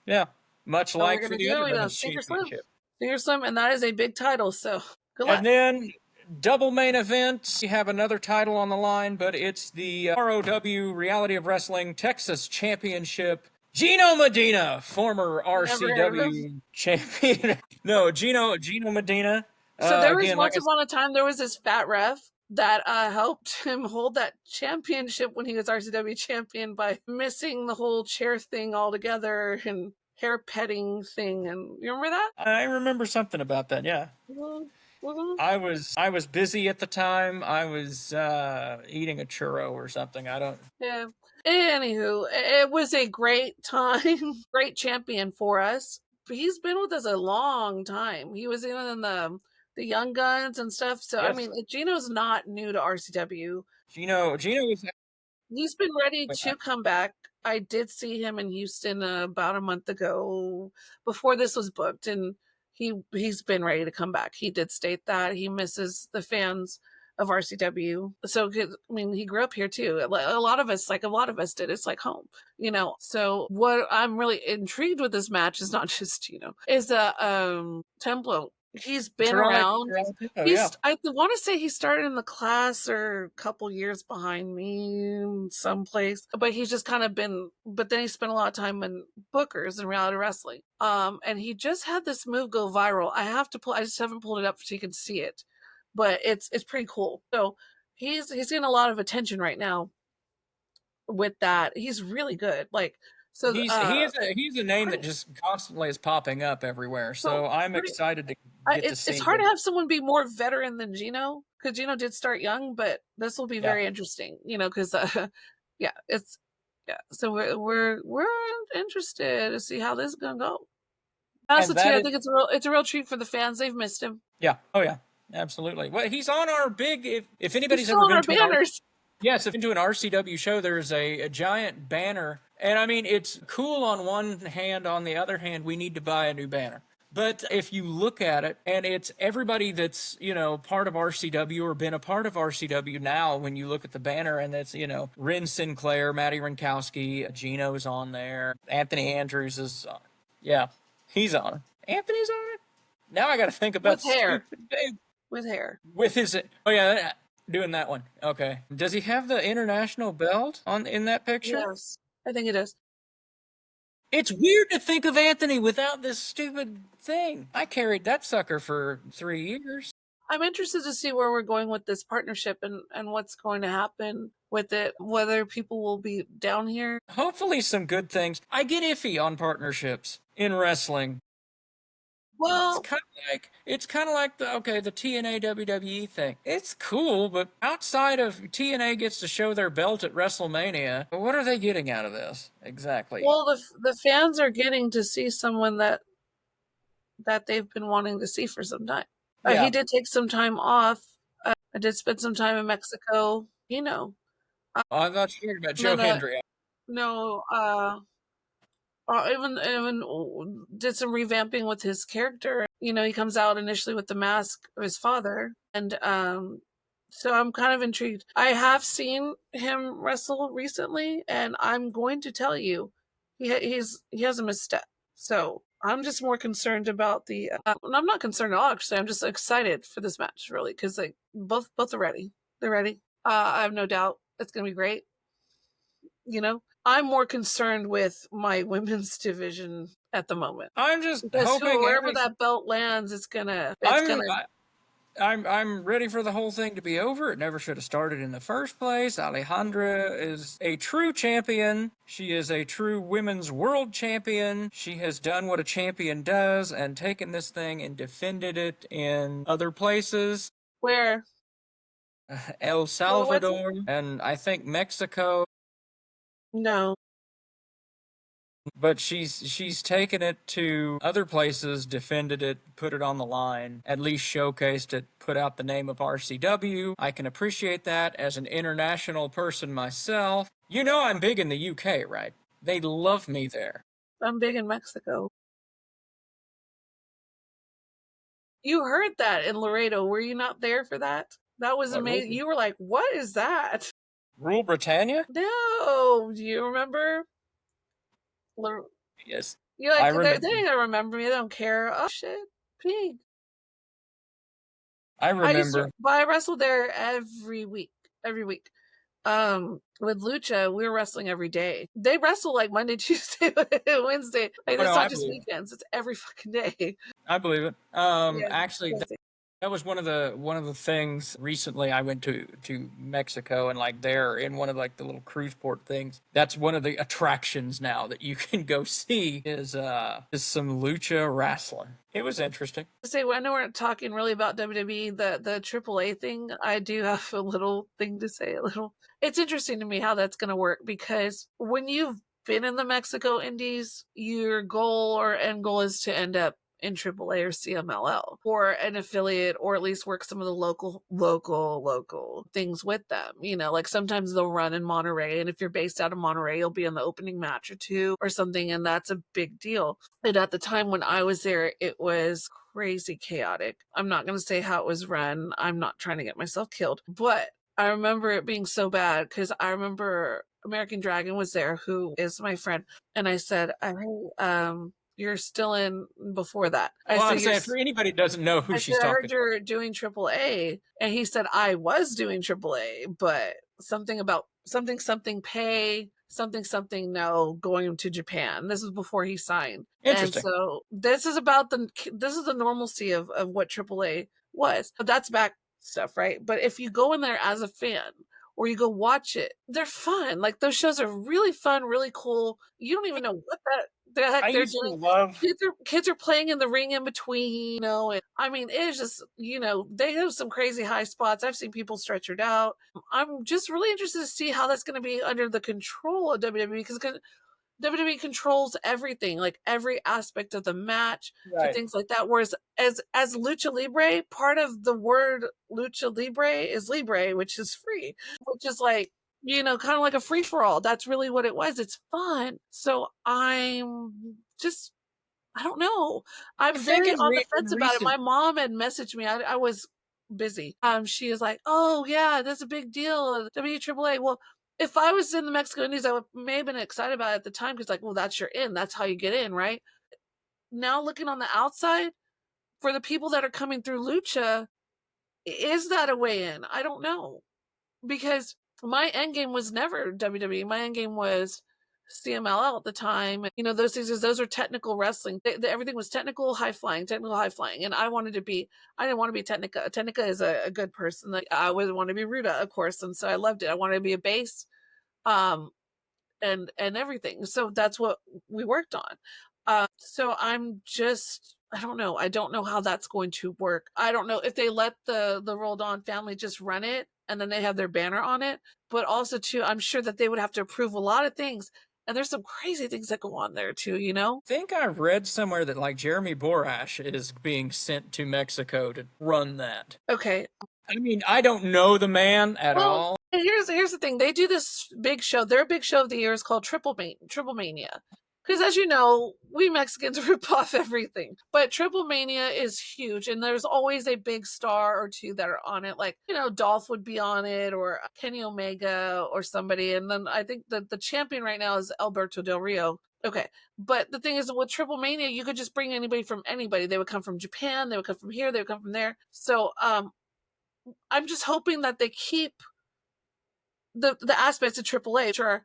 Yeah. Much like for the other women's championship. Senior Slim, and that is a big title, so good luck. And then double main event, we have another title on the line, but it's the ROW Reality of Wrestling Texas Championship. Gino Medina, former RCW champion. No, Gino Medina. So there was once upon a time, there was this fat ref that helped him hold that championship when he was RCW champion by missing the whole chair thing altogether and hair petting thing. And you remember that? I remember something about that. Yeah. Mm-hmm. I was busy at the time. I was eating a churro or something. I don't. Yeah. Anywho, it was a great time. Great champion for us. He's been with us a long time. He was in the Young Guns and stuff. So, yes. I mean, Gino's not new to RCW. Gino is... He's been ready to come back. I did see him in Houston about a month ago before this was booked, and he's been ready to come back. He did state that he misses the fans of RCW. So, I mean, he grew up here too. A lot of us did. It's like home, you know. So what I'm really intrigued with this match is not just Gino, is Templo. He's been around. I want to say he started in the class or a couple years behind me someplace, but he's just kind of been, but then he spent a lot of time in bookers and reality wrestling. And he just had this move go viral. I just haven't pulled it up so you can see it, but it's pretty cool. So he's getting a lot of attention right now with that. He's really good. Like, so he's a name that just constantly is popping up everywhere. So I'm excited to get to see. It's hard to have someone be more veteran than Gino, because Gino did start young, but this will be very interesting, you know, because So we're interested to see how this is gonna go. Honestly, I think it's a real treat for the fans. They've missed him. Yeah. Oh yeah. Absolutely. Well, he's on our big. If anybody's ever been to banners. Yes, if into an RCW show, there's a giant banner. And I mean, it's cool on one hand. On the other hand, we need to buy a new banner. But if you look at it, and it's everybody that's, you know, part of RCW or been a part of RCW now, when you look at the banner, and that's, you know, Ren Sinclair, Matty Rinkowski, Gino's on there, Anthony Andrews is on. Yeah, he's on it. Anthony's on it? Now I got to think about with hair. With hair. With his... Oh, yeah, doing that one. Okay. Does he have the international belt in that picture? Yes, I think it is. It's weird to think of Anthony without this stupid thing. I carried that sucker for 3 years. I'm interested to see where we're going with this partnership and what's going to happen with it, whether people will be down here. Hopefully some good things. I get iffy on partnerships in wrestling. Well, It's kind of like the TNA WWE thing. It's cool, but outside of TNA gets to show their belt at WrestleMania, what are they getting out of this exactly? well, the fans are getting to see someone that they've been wanting to see for some time. Yeah. He did take some time off. I did spend some time in Mexico. I thought you were talking about Joe Then Hendry. no, even did some revamping with his character. He comes out initially with the mask of his father, and so I'm kind of intrigued. I have seen him wrestle recently, and I'm going to tell you, he has a misstep. So I'm just more concerned about the. And I'm not concerned at all. Actually, I'm just excited for this match, really, because like both are ready. They're ready. I have no doubt it's gonna be great. I'm more concerned with my women's division at the moment. I'm just Because hoping wherever that belt lands, it's gonna. I'm ready for the whole thing to be over. It never should have started in the first place. Alejandra is a true champion. She is a true women's world champion. She has done what a champion does and taken this thing and defended it in other places. Where? El Salvador and I think Mexico. No. But she's taken it to other places, defended it, put it on the line, at least showcased it, put out the name of RCW. I can appreciate that as an international person myself. You know I'm big in the UK, right? They love me there. I'm big in Mexico. You heard that in Laredo. Were you not there for that? That was amazing. You were like, what is that? Rule Britannia? No. Do you remember? Yes. You're like, I remember. they don't remember me. They don't care. Oh, shit. Pig. I remember. I wrestled there every week. Every week. With Lucha, we were wrestling every day. They wrestle like Monday, Tuesday, Wednesday. Like, it's not just weekends. It's every fucking day. I believe it. Actually, that was one of the things recently. I went to Mexico, and like there in one of like the little cruise port things. That's one of the attractions now that you can go see is some lucha wrestling. It was interesting. I know we're not talking really about WWE, the AAA thing. I do have a little thing to say. It's interesting to me how that's going to work, because when you've been in the Mexico Indies, your goal or end goal is to end up in AAA or CMLL or an affiliate, or at least work some of the local things with them. Like sometimes they'll run in Monterey, and if you're based out of Monterey, you'll be in the opening match or two or something, and that's a big deal. And at the time when I was there, it was crazy chaotic. I'm not going to say how it was run. I'm not trying to get myself killed, but I remember it being so bad, because I remember American Dragon was there, who is my friend, and I said, you're still in before that. I'm saying, for anybody who doesn't know who she's talking I heard you're doing AAA, and he said I was doing AAA, but something about something pay, something no, going to Japan. This was before he signed. Interesting. And so this is the normalcy of what AAA was. That's back stuff, right? But if you go in there as a fan, or you go watch it, they're fun. Like, those shows are really fun, really cool. You don't even know what the heck they're doing. Kids are playing in the ring in between, and I mean, it's just, they have some crazy high spots. I've seen people stretchered out. I'm just really interested to see how that's going to be under the control of WWE, because WWE controls everything, like every aspect of the match, to things like that. Whereas as Lucha Libre, part of the word Lucha Libre is Libre, which is free, which is like, kind of like a free for all. That's really what it was. It's fun. So I'm just, I don't know. I'm very on the fence about it. My mom had messaged me. I was busy. She is like, oh yeah, that's a big deal. WAAA. Well, if I was in the Mexico Indies, I may have been excited about it at the time, because like, well, that's your in. That's how you get in, right? Now looking on the outside, for the people that are coming through Lucha, is that a way in? I don't know, because my end game was never WWE. My end game was CMLL at the time. You know, those are technical wrestling. Everything was technical, high flying, technical, high flying. And I didn't want to be Technica. Technica is a good person. Like, I would want to be Ruda, of course. And so I loved it. I wanted to be a bass, um, and everything. So that's what we worked on. So I don't know. I don't know how that's going to work. I don't know if they let the Rolled On family just run it and then they have their banner on it. But also too, I'm sure that they would have to approve a lot of things. And there's some crazy things that go on there too, you know? I think I read somewhere that like Jeremy Borash is being sent to Mexico to run that. Okay. I mean, I don't know the man at Well, all. here's the thing. They do this big show. Their big show of the year is called Triple Mania. Because as you know, we Mexicans rip off everything. But Triple Mania is huge, and there's always a big star or two that are on it. Like, you know, Dolph would be on it, or Kenny Omega, or somebody. And then I think the champion right now is Alberto Del Rio. Okay. But the thing is, with Triple Mania, you could just bring anybody from anybody. They would come from Japan, they would come from here, they would come from there. So I'm just hoping that they keep the aspects of AAA, which are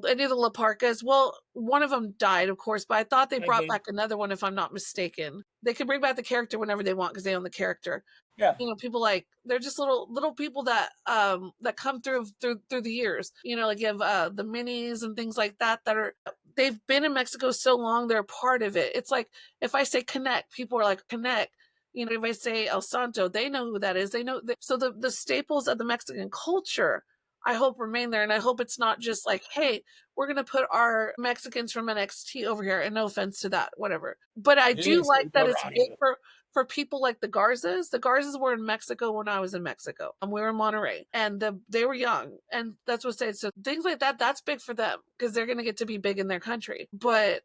any of the La Parcas. Well, one of them died, of course, but I thought they brought back another one, if I'm not mistaken. They can bring back the character whenever they want because they own the character. Yeah. You know, people like they're just little people that that come through the years. You know, like you have the minis and things like that are they've been in Mexico so long, they're a part of it. It's like if I say Connect, people are like Connect. You know, if I say El Santo, they know who that is. They know so the staples of the Mexican culture, I hope remain there. And I hope it's not just like, hey, we're gonna put our Mexicans from NXT over here. And no offense to that, whatever. But I do like that it's big for people like the Garzas. The Garzas were in Mexico when I was in Mexico. And we were in Monterrey. And they were young. And that's what I said. So things like that, that's big for them because they're gonna get to be big in their country. But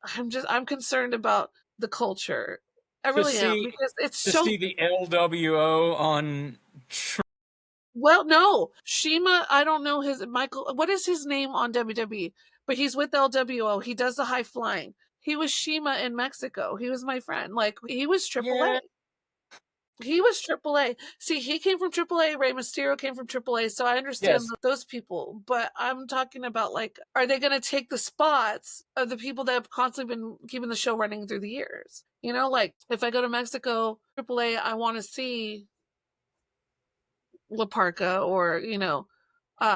I'm concerned about the culture. I really am because it's to so. see the LWO on. Well, no, Shima. I don't know his Michael. What is his name on WWE? But he's with LWO. He does the high flying. He was Shima in Mexico. He was my friend. Like he was AAA. He was AAA. See, he came from AAA. Rey Mysterio came from AAA. So I understand those people. But I'm talking about like, are they going to take the spots of the people that have constantly been keeping the show running through the years? You know, like if I go to Mexico, AAA, I want to see La Parca or, you know,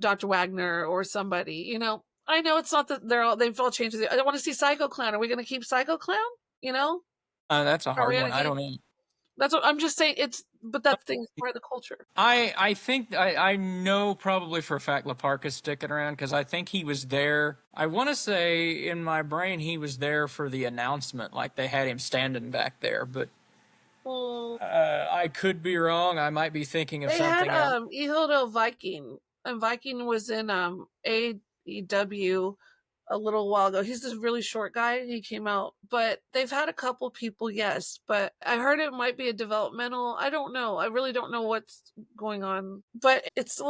Dr. Wagner or somebody, you know. I know it's not that they've all changed. I want to see Psycho Clown. Are we going to keep Psycho Clown? You know? That's a hard one. I don't know. That's what I'm just saying. But that thing is part of the culture. I think I know probably for a fact La Parca's sticking around because I think he was there. I want to say in my brain he was there for the announcement, like they had him standing back there. But I could be wrong. I might be thinking of something else. Hijo del Viking, and Viking was in AEW a little while ago. He's this really short guy. He came out, but they've had a couple people, yes. But I heard it might be a developmental. I don't know. I really don't know what's going on. But it's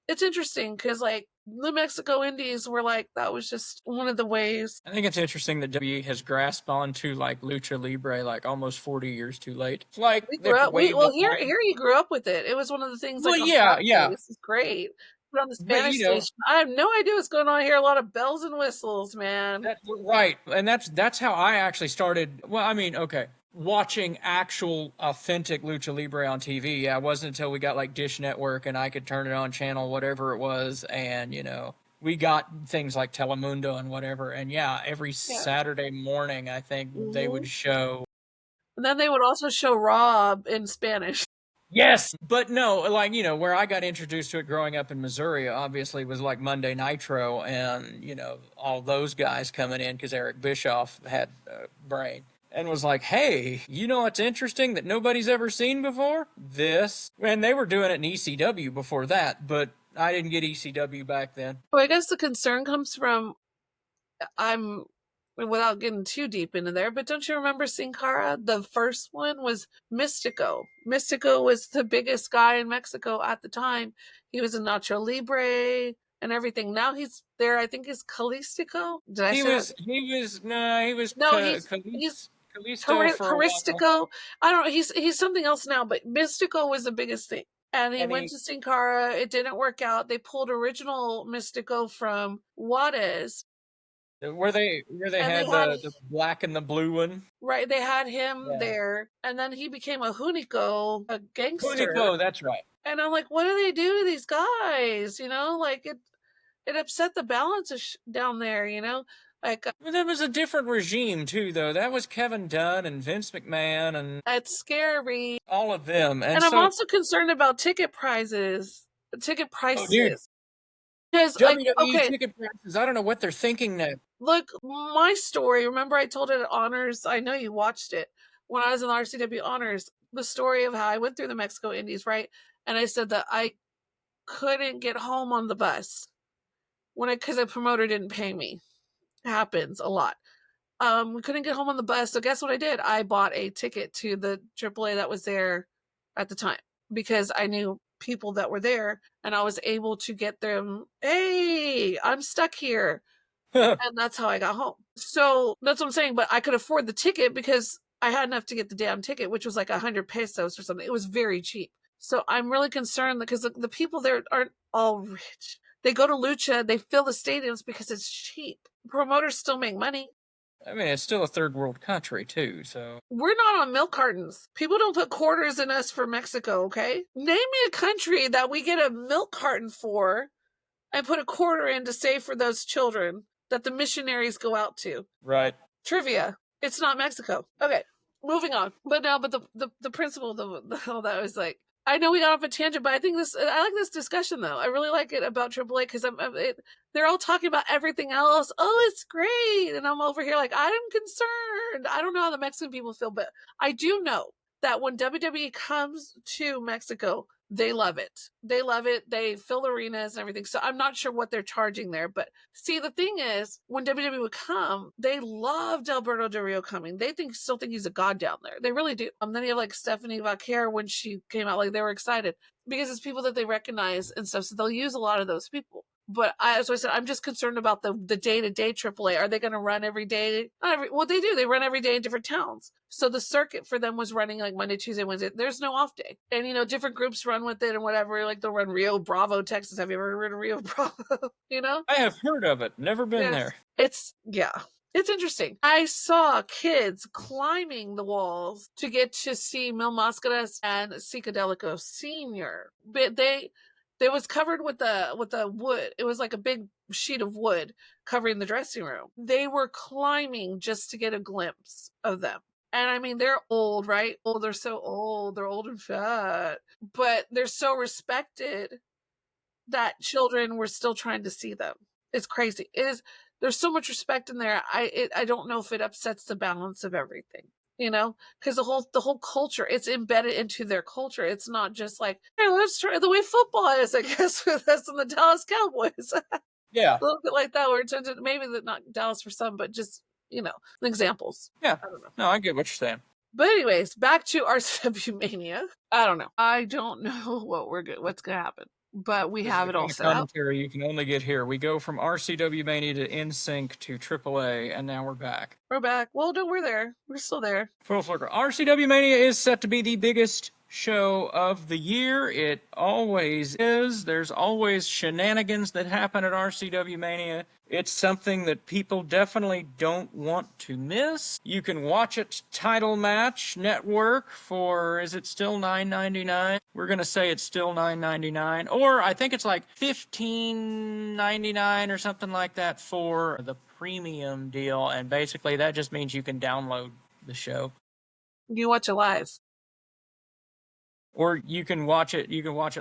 interesting because like the Mexico Indies were like, that was just one of the ways. I think it's interesting that WWE has grasped onto like Lucha Libre like almost 40 years too late. It's like we grew up. Here you grew up with it. It was one of the things. Well, like, yeah. This is great. Put on the Spanish station. I have no idea what's going on here. A lot of bells and whistles, man. Right, and that's how I actually started. Well, I mean, okay, watching actual authentic Lucha Libre on TV. Yeah, it wasn't until we got like Dish Network and I could turn it on channel whatever it was, and you know we got things like Telemundo and whatever. And yeah, every Saturday morning I think they would show. And then they would also show Rob in Spanish. Yes, but no, like, you know, where I got introduced to it growing up in Missouri, obviously was like Monday Nitro and, you know, all those guys coming in because Eric Bischoff had a brain and was like, hey, you know what's interesting that nobody's ever seen before? This. And they were doing it in ECW before that, but I didn't get ECW back then. Well, I guess the concern comes from, without getting too deep into there, but don't you remember Sin Cara? The first one was Mystico. Mystico was the biggest guy in Mexico at the time. He was in Nacho Libre and everything. Now he's there. I think he's Calistico. Did I say that? He's Haristico. I don't know. He's something else now, but Mystico was the biggest thing. And he And went to Sin Cara. It didn't work out. They pulled original Mystico from Juarez. where they And had they had, the black and the blue one. right, they had him Yeah. there. And then he became a Hunico, a gangster. Uniqlo, that's right. And I'm like, what do they do to these guys? Like it upset the balance down there, Like, Well, that was a different regime too, though. That was Kevin Dunn and Vince McMahon and it's scary. all of them. And I'm so, also concerned about ticket prices. Ticket oh, dude, prices. Because, like, WWE okay, ticket prices. I don't know what they're thinking now. look, my story, remember I told it at Honors? I know you watched it. When I was in RCW Honors, the story of how I went through the Mexico Indies, right? And I said that I couldn't get home on the bus because the promoter didn't pay me. Happens a lot. We couldn't get home on the bus, so guess what I did? I bought a ticket to the AAA that was there at the time because I knew people that were there, and I was able to get them. Hey, I'm stuck here, and that's how I got home. So that's what I'm saying. But I could afford the ticket because I had enough to get the damn ticket, which was like 100 pesos or something. It was very cheap. So I'm really concerned because the people there aren't all rich. They go to Lucha, they fill the stadiums because it's cheap. Promoters still make money. I mean, it's still a third world country too, so We're not on milk cartons. People don't put quarters in us for Mexico, okay? Name me a country that we get a milk carton for and put a quarter in to save for those children that the missionaries go out to. right. Trivia. It's not Mexico. Okay, moving on. But the principle of all that was like, I know we got off a tangent, but I like this discussion though. I really like it about AAA because they're all talking about everything else. Oh, it's great, and I'm over here like I'm concerned. I don't know how the Mexican people feel, but I do know that when WWE comes to Mexico, they love it. They love it. They fill arenas and everything. So I'm not sure what they're charging there. But see, the thing is, when WWE would come, they loved Alberto Del Rio coming. They still think he's a god down there. They really do. Then you have like Stephanie Vaquer when she came out, like they were excited because it's people that they recognize and stuff. So they'll use a lot of those people. But as I said, I'm just concerned about the day-to-day AAA. Are they going to run every day? Well, they do. They run every day in different towns. So the circuit for them was running like Monday, Tuesday, Wednesday. There's no off day. And, different groups run with it and whatever. Like they'll run Rio Bravo, Texas. Have you ever heard of Rio Bravo? I have heard of it. Never been there. It's interesting. I saw kids climbing the walls to get to see Mil Máscaras and Psicodelico Senior. But they was covered with a wood. It was like a big sheet of wood covering the dressing room. They were climbing just to get a glimpse of them. And I mean, they're old, right? Oh, they're so old. They're old and fat. But they're so respected that children were still trying to see them. It's crazy. There's so much respect in there. I don't know if it upsets the balance of everything. Because the whole culture, it's embedded into their culture. It's not just like, hey, let's try the way football is, I guess, with us and the Dallas Cowboys. Yeah. A little bit like that, where it's maybe not Dallas for some, but just, examples. Yeah. I don't know. No, I get what you're saying. But anyways, back to RCW Mania. I don't know. I don't know what's going to happen. But we have it all set up. Commentary you can only get here. We go from RCW Mania to NSYNC to AAA, and now we're back. We're back. Well, no, we're there. We're still there. Full circle. RCW Mania is set to be the biggest show of the year. It always is. There's always shenanigans that happen at RCW Mania. It's something that people definitely don't want to miss. You can watch it Title Match Network for, is it still $9.99? We're going to say it's still $9.99. Or I think it's like $15.99 or something like that for the premium deal. And basically that just means you can download the show. You watch it live. Or you can watch it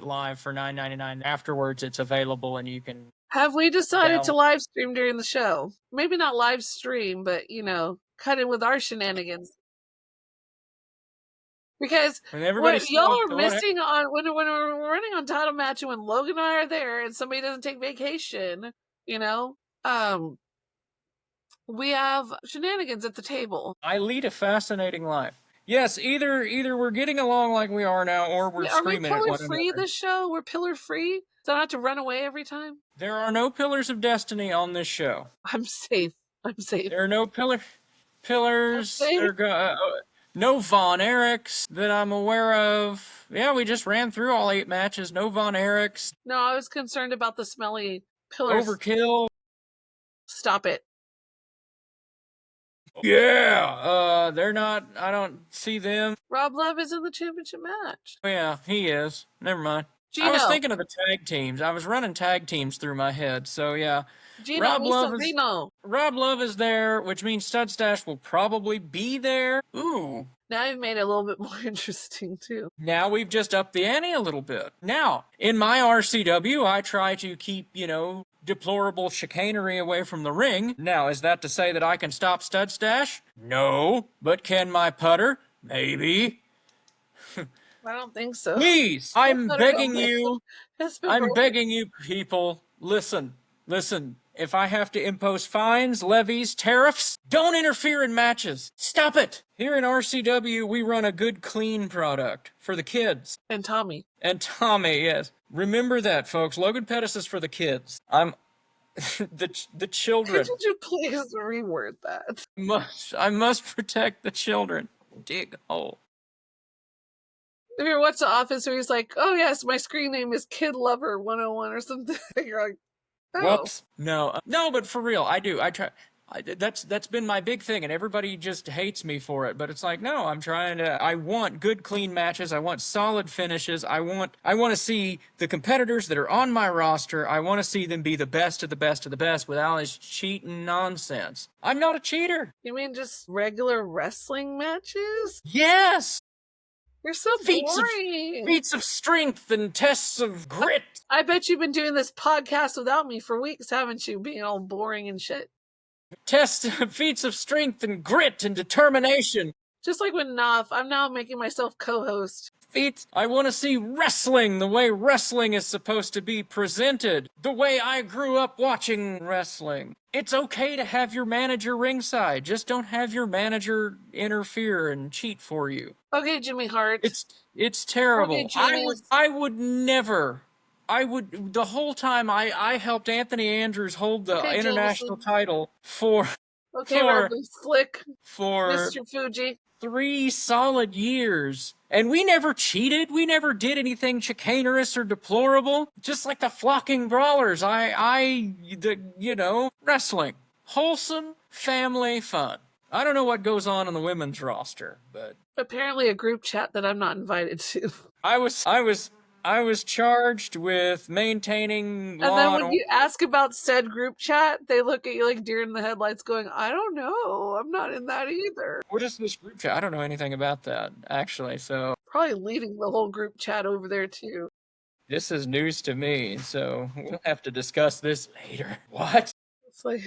live for $9.99. Afterwards it's available and you can... Have we decided to live stream during the show? Maybe not live stream, but, cut in with our shenanigans. Because what y'all are missing on when we're running on title match and when Logan and I are there and somebody doesn't take vacation, we have shenanigans at the table. I lead a fascinating life. Yes, either we're getting along like we are now, or we're screaming at one another. Are we pillar free this show? We're pillar free? So I don't have to run away every time? There are no pillars of destiny on this show. I'm safe. There are no pillars. There are no Von Erichs that I'm aware of. Yeah, we just ran through all 8 matches. No Von Erichs. No, I was concerned about the smelly pillars. Overkill. Stop it. Yeah, they're not, I don't see them. Rob Love is in the championship match. Oh, yeah, he is. Never mind. Gino. I was thinking of the tag teams. I was running tag teams through my head, so yeah. Gino, Rob Love is there, which means Stud Stash will probably be there. Ooh. Now you've made it a little bit more interesting, too. Now we've just upped the ante a little bit. Now, in my RCW, I try to keep, deplorable chicanery away from the ring. Now, is that to say that I can stop Stud Stash? No. But can my putter? Maybe. I don't think so. Please, I'm begging you. I'm begging you, people. Listen. If I have to impose fines, levies, tariffs, don't interfere in matches. Stop it. Here in RCW, we run a good, clean product for the kids. And Tommy. Yes. Remember that, folks. Logan Pettis is for the kids. I'm the children. Could you please reword that? I must protect the children. Dig hole. If you watch The Office where he's like, oh yes, my screen name is Kid Lover 101 or something, you're like, oh. Whoops. No, but for real, I do. I try. That's been my big thing, and everybody just hates me for it. But it's like, no, I'm trying to. I want good, clean matches. I want solid finishes. I want to see the competitors that are on my roster. I want to see them be the best of the best of the best without all this cheating nonsense. I'm not a cheater. You mean just regular wrestling matches? Yes. You're so boring. Feats of strength and tests of grit. I bet you've been doing this podcast without me for weeks, haven't you? Being all boring and shit. Feats of strength and grit and determination. Just like with Knopf, I'm now making myself co-host. I want to see wrestling the way wrestling is supposed to be presented. The way I grew up watching wrestling. It's okay to have your manager ringside. Just don't have your manager interfere and cheat for you. Okay, Jimmy Hart. It's terrible. Okay, I would never. The whole time I helped Anthony Andrews hold the international title for Slick for Mr. Fuji 3 solid years. And we never cheated. We never did anything chicanerous or deplorable. Just like the flocking brawlers. Wrestling. Wholesome family fun. I don't know what goes on the women's roster, but apparently a group chat that I'm not invited to. I was charged with maintaining law. And then when you ask about said group chat, they look at you like deer in the headlights going, I don't know. I'm not in that either. What is this group chat? I don't know anything about that, actually, so. Probably leading the whole group chat over there, too. This is news to me, so we'll have to discuss this later. What? It's like,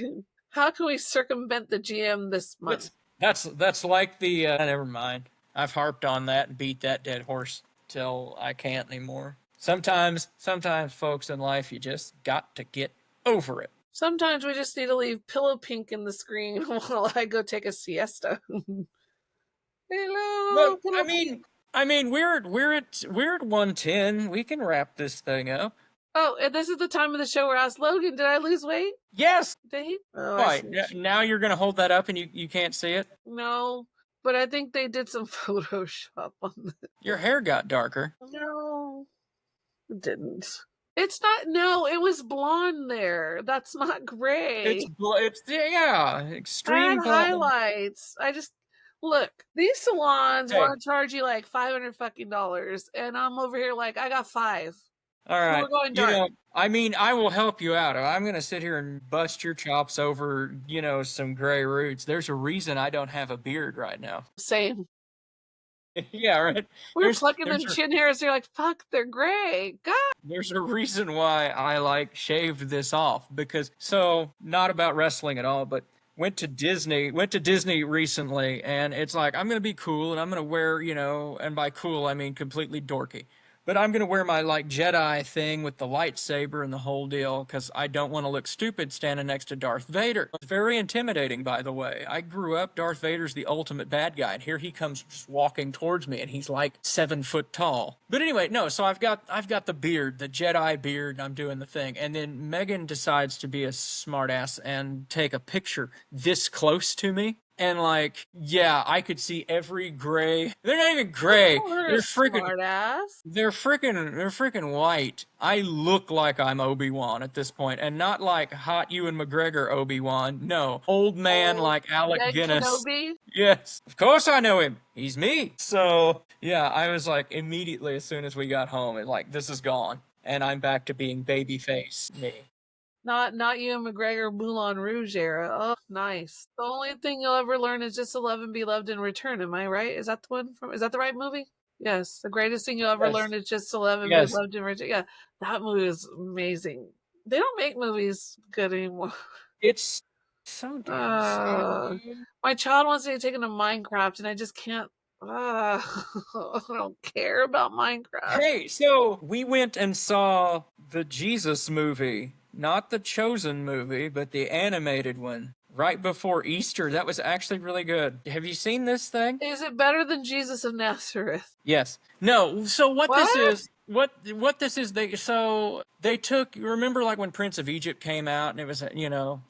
how can we circumvent the GM this month? That's like the, never mind. I've harped on that and beat that dead horse till I can't anymore. Sometimes, folks, in life, you just got to get over it. Sometimes we just need to leave Pillow Pink in the screen while I go take a siesta. Hello. Look, I mean, we're at 110. We can wrap this thing up. Oh, and this is the time of the show where I asked Logan, did I lose weight? Yes. Did he? Oh, why? Now you're gonna hold that up and you can't see it? No. But I think they did some Photoshop on it. Your hair got darker. No, it didn't. It's not. No, it was blonde there. That's not gray. It's extreme blonde. Highlights. I just look. These salons want to charge you like $500 and I'm over here like I got 5. All right. We're going dark. I will help you out. I'm going to sit here and bust your chops over, some gray roots. There's a reason I don't have a beard right now. Same. Yeah, right. We were plucking them chin hairs. They're like, fuck, they're gray. God. There's a reason why I shaved this off not about wrestling at all, but went to Disney recently, and it's like, I'm going to be cool and I'm going to wear, and by cool, I mean completely dorky. But I'm going to wear my, Jedi thing with the lightsaber and the whole deal because I don't want to look stupid standing next to Darth Vader. It's very intimidating, by the way. I grew up, Darth Vader's the ultimate bad guy, and here he comes just walking towards me, and he's 7 foot tall. But anyway, no, so I've got the beard, the Jedi beard, and I'm doing the thing. And then Megan decides to be a smartass and take a picture this close to me. And like, yeah, I could see every gray. They're not even gray. You're a smart ass. They're freaking white. I look like I'm Obi-Wan at this point, and not like hot Ewan McGregor Obi-Wan. No, old man like Alec Guinness. Kenobi? Yes, of course I know him. He's me. So yeah, I was like immediately as soon as we got home, it like this is gone, and I'm back to being babyface me. Not Ewan McGregor Moulin Rouge era. Oh, nice. The only thing you'll ever learn is just to love and be loved in return. Am I right? Is that the one from? Is that the right movie? Yes. The greatest thing you'll ever learn is just to love and be loved in return. Yeah, that movie is amazing. They don't make movies good anymore. It's so damn sad. My child wants to get taken to Minecraft, and I just can't. I don't care about Minecraft. Hey, so we went and saw the Jesus movie, not the Chosen movie, but the animated one, right before Easter. That was actually really good. Have you seen this thing? Is it better than Jesus of Nazareth? Yes. No. So what? This is? What this is? They took. Remember, like when Prince of Egypt came out, and it was,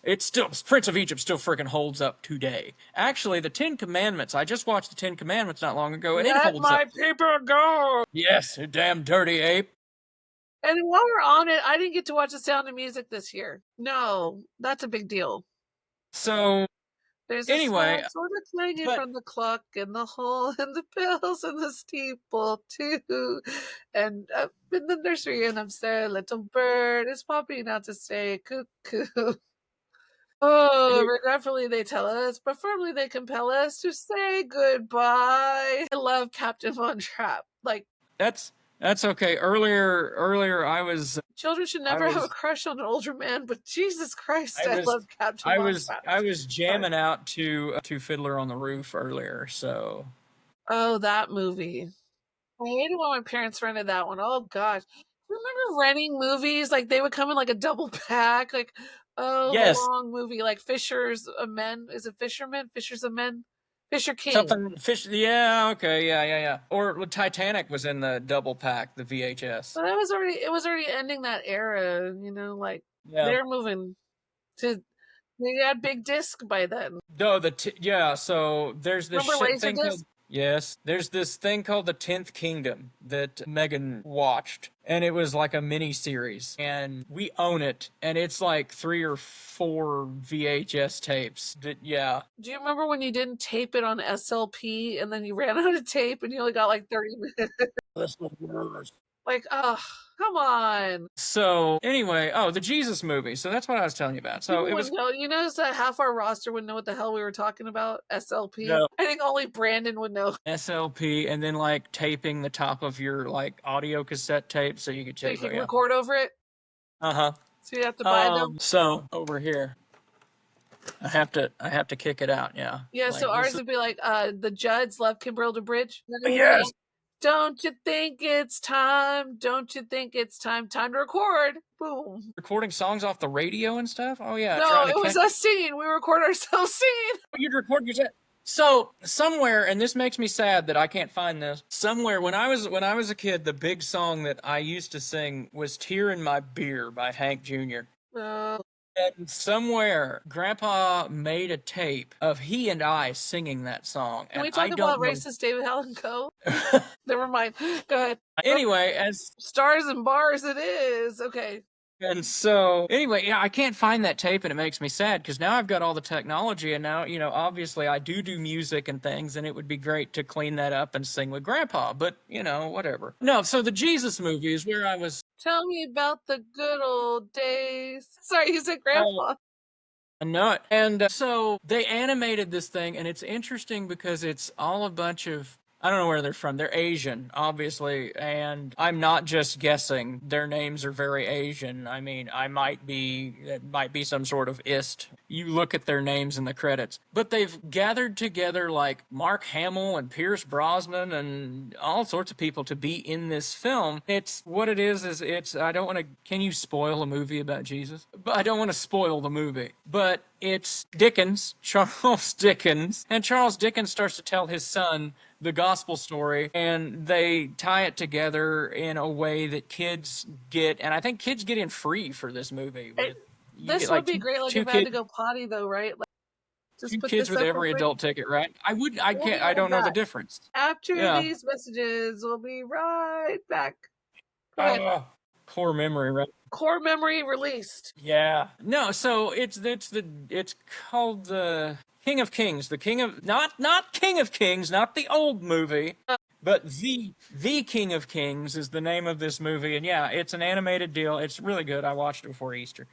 it's still Prince of Egypt still freaking holds up today. Actually, the Ten Commandments. I just watched the Ten Commandments not long ago, and it holds up. Let my people go. Yes, you damn dirty ape. And while we're on it, I didn't get to watch The Sound of Music this year. No, that's a big deal. So. There's anyway, a sort of clanging from the clock and the hall and the bells and the steeple too. And up in the nursery and upstairs, a little bird is popping out to say cuckoo. Oh, regretfully they tell us, but firmly they compel us to say goodbye. I love Captain Von Trapp. Like that's okay. Earlier I was. Children should never have a crush on an older man, but Jesus Christ, I love Captain Von Trapp. I was jamming out to Fiddler on the Roof earlier, so. Oh, that movie. I hated when my parents rented that one. Oh gosh. Remember renting movies? Like they would come in like a double pack. Like, yes. The long movie, like Fishers of Men. Is it Fishermen? Fishers of Men? Fisher King. Something yeah, okay, yeah. Or Titanic was in the double pack, the VHS. But it was already ending that era, like they're moving to. They had big disc by then. No, so there's this thing called. Yes, there's this thing called the 10th Kingdom that Megan watched, and it was like a mini series, and we own it, and it's like 3 or 4 VHS tapes. Do you remember when you didn't tape it on SLP, and then you ran out of tape, and you only got like 30 minutes? Like, oh, come on. So anyway, the Jesus movie. So that's what I was telling you about. So it was. You notice that half our roster wouldn't know what the hell we were talking about. SLP. No. I think only Brandon would know. SLP, and then like taping the top of your like audio cassette tape so you could take. So you can record over it. So you have to buy them. So over here, I have to kick it out. Yeah. Yeah. So ours would be like the Judds love Kimbrel Bridge. Yes. Don't you think it's time? Don't you think it's time? Time to record. Boom. Recording songs off the radio and stuff? Oh, yeah. No, it was us singing. We record ourselves singing. You'd record yourself. So somewhere, and this makes me sad that I can't find this. Somewhere when I was a kid, the big song that I used to sing was "Tear in My Beer" by Hank Jr. And somewhere, Grandpa made a tape of he and I singing that song. Can we talk about racist David Allen Coe? Never mind. Go ahead. Anyway, as stars and bars it is. Okay. And so, anyway, yeah, I can't find that tape, and it makes me sad, because now I've got all the technology, and now, obviously I do music and things, and it would be great to clean that up and sing with Grandpa, but, whatever. No, so the Jesus movie is where I was... Tell me about the good old days. Sorry, you said Grandpa. I know it. And so they animated this thing, and it's interesting because it's all a bunch of... I don't know where they're from. They're Asian, obviously, and I'm not just guessing. Their names are very Asian. I mean, it might be some sort of ist. You look at their names in the credits. But they've gathered together like Mark Hamill and Pierce Brosnan and all sorts of people to be in this film. It's what it is I don't want to... Can you spoil a movie about Jesus? But I don't want to spoil the movie. But it's Dickens, Charles Dickens, and Charles Dickens starts to tell his son the gospel story, and they tie it together in a way that kids get, and I think kids get in free for this movie. This would be great, like if I had to go potty though, right? Like, Just You put kids this with up real every quick. adult ticket, right? I We'll be I right don't know the back. difference. After Yeah. these messages, we'll be right back. Go ahead. Poor memory, right? Core memory released. Yeah. No, so it's called the King of Kings. The King of not King of Kings, not the old movie, but the King of Kings is the name of this movie. And yeah, it's an animated deal. It's really good. I watched it before Easter.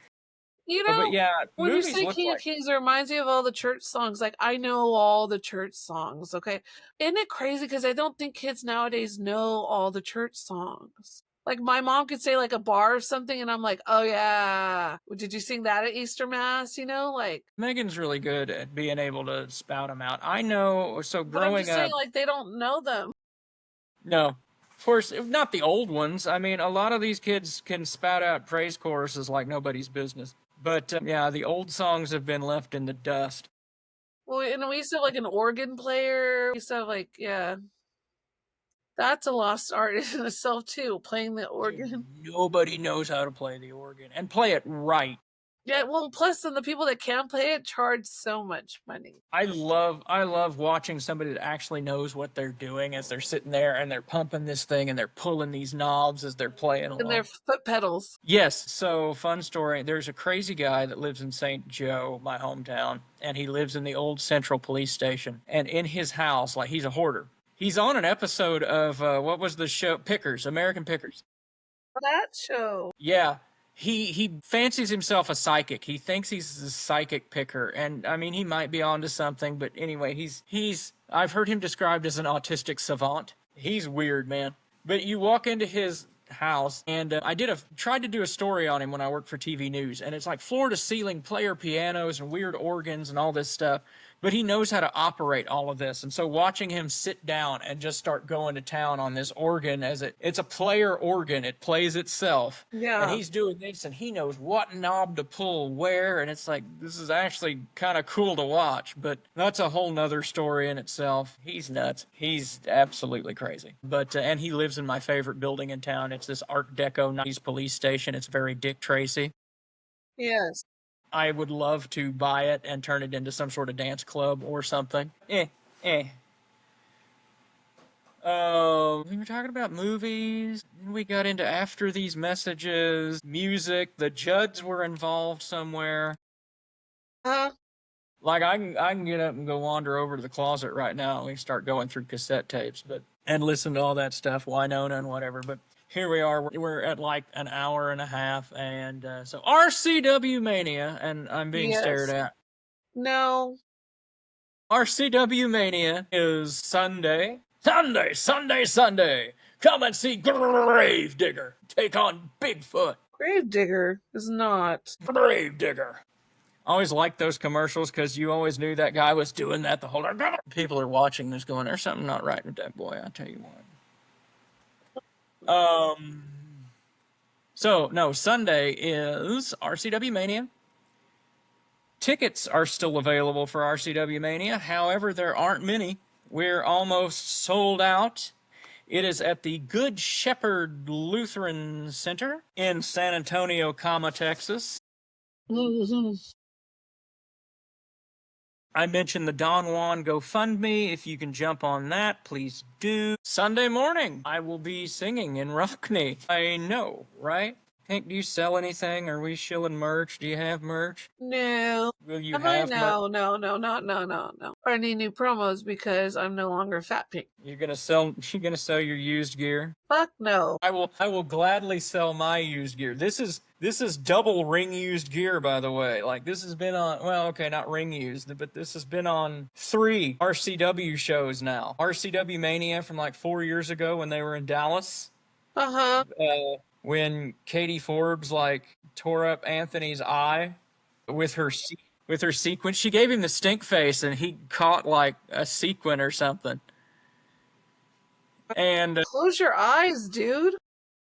You But know, yeah, when you movies say look King of like Kings, it reminds me of all the church songs. Like, I know all the church songs, okay? Isn't it crazy? Because I don't think kids nowadays know all the church songs. Like, my mom could say, like, a bar or something, and I'm like, oh, yeah. Did you sing that at Easter Mass? You know, like... Megan's really good at being able to spout them out. I know, so But I'm growing just saying, up, like, they don't know them. no, of course, not the old ones. I mean, a lot of these kids can spout out praise choruses like nobody's business. But yeah, the old songs have been left in the dust. Well, and we used to have, like, an organ player. We used to have, like, yeah. That's a lost art in itself, too, playing the organ. Nobody knows how to play the organ and play it right. Yeah, well, plus then the people that can play it charge so much money. I love watching somebody that actually knows what they're doing as they're sitting there and they're pumping this thing and they're pulling these knobs as they're playing along. And their foot pedals. Yes, so fun story. There's a crazy guy that lives in St. Joe, my hometown, and he lives in the old Central Police Station. And in his house, like, he's a hoarder. He's on an episode of, what was the show? Pickers, American Pickers. That show. Yeah. He fancies himself a psychic. He thinks he's a psychic picker, and I mean he might be onto something. But anyway, he's I've heard him described as an autistic savant. He's weird, man. But you walk into his house, and I tried to do a story on him when I worked for TV News, and it's like floor to ceiling player pianos and weird organs and all this stuff. But he knows how to operate all of this. And so watching him sit down and just start going to town on this organ it's a player organ. It plays itself. Yeah. And he's doing this and he knows what knob to pull where. And it's like, this is actually kind of cool to watch. But that's a whole nother story in itself. He's nuts. He's absolutely crazy. But, and he lives in my favorite building in town. It's this Art Deco 90s police station. It's very Dick Tracy. Yes. I would love to buy it and turn it into some sort of dance club or something. We were talking about movies. We got into after these messages, music. The Judds were involved somewhere. Like I can get up and go wander over to the closet right now and we start going through cassette tapes, and listen to all that stuff, Winona and whatever. But here we are. We're at like an hour and a half, and so RCW Mania, and I'm being stared at. No. RCW Mania is Sunday. Sunday. Come and see Gravedigger take on Bigfoot. Gravedigger is not. Gravedigger. I always liked those commercials because you always knew that guy was doing that the whole time. People are watching this going, there's something not right with that boy, I'll tell you what. So, no, Sunday is RCW Mania. Tickets are still available for RCW Mania. However, there aren't many. We're almost sold out. It is at the Good Shepherd Lutheran Center in San Antonio, Texas. I mentioned the Don Juan GoFundMe. If you can jump on that, please do. Sunday morning, I will be singing in Rockney. I know, right? Hank, do you sell anything? Are we shilling merch? Do you have merch? No. Will you Have have I? No. I need new promos because I'm no longer Fat Pink. You're gonna sell your used gear? Fuck no. I will gladly sell my used gear. This is double ring used gear, by the way. Like, this has been on, well, okay, not ring used, but this has been on 3 RCW shows now. RCW Mania from like 4 years ago when they were in Dallas. When Katie Forbes like tore up Anthony's eye with her sequin. She gave him the stink face and he caught like a sequin or something. And close your eyes, dude.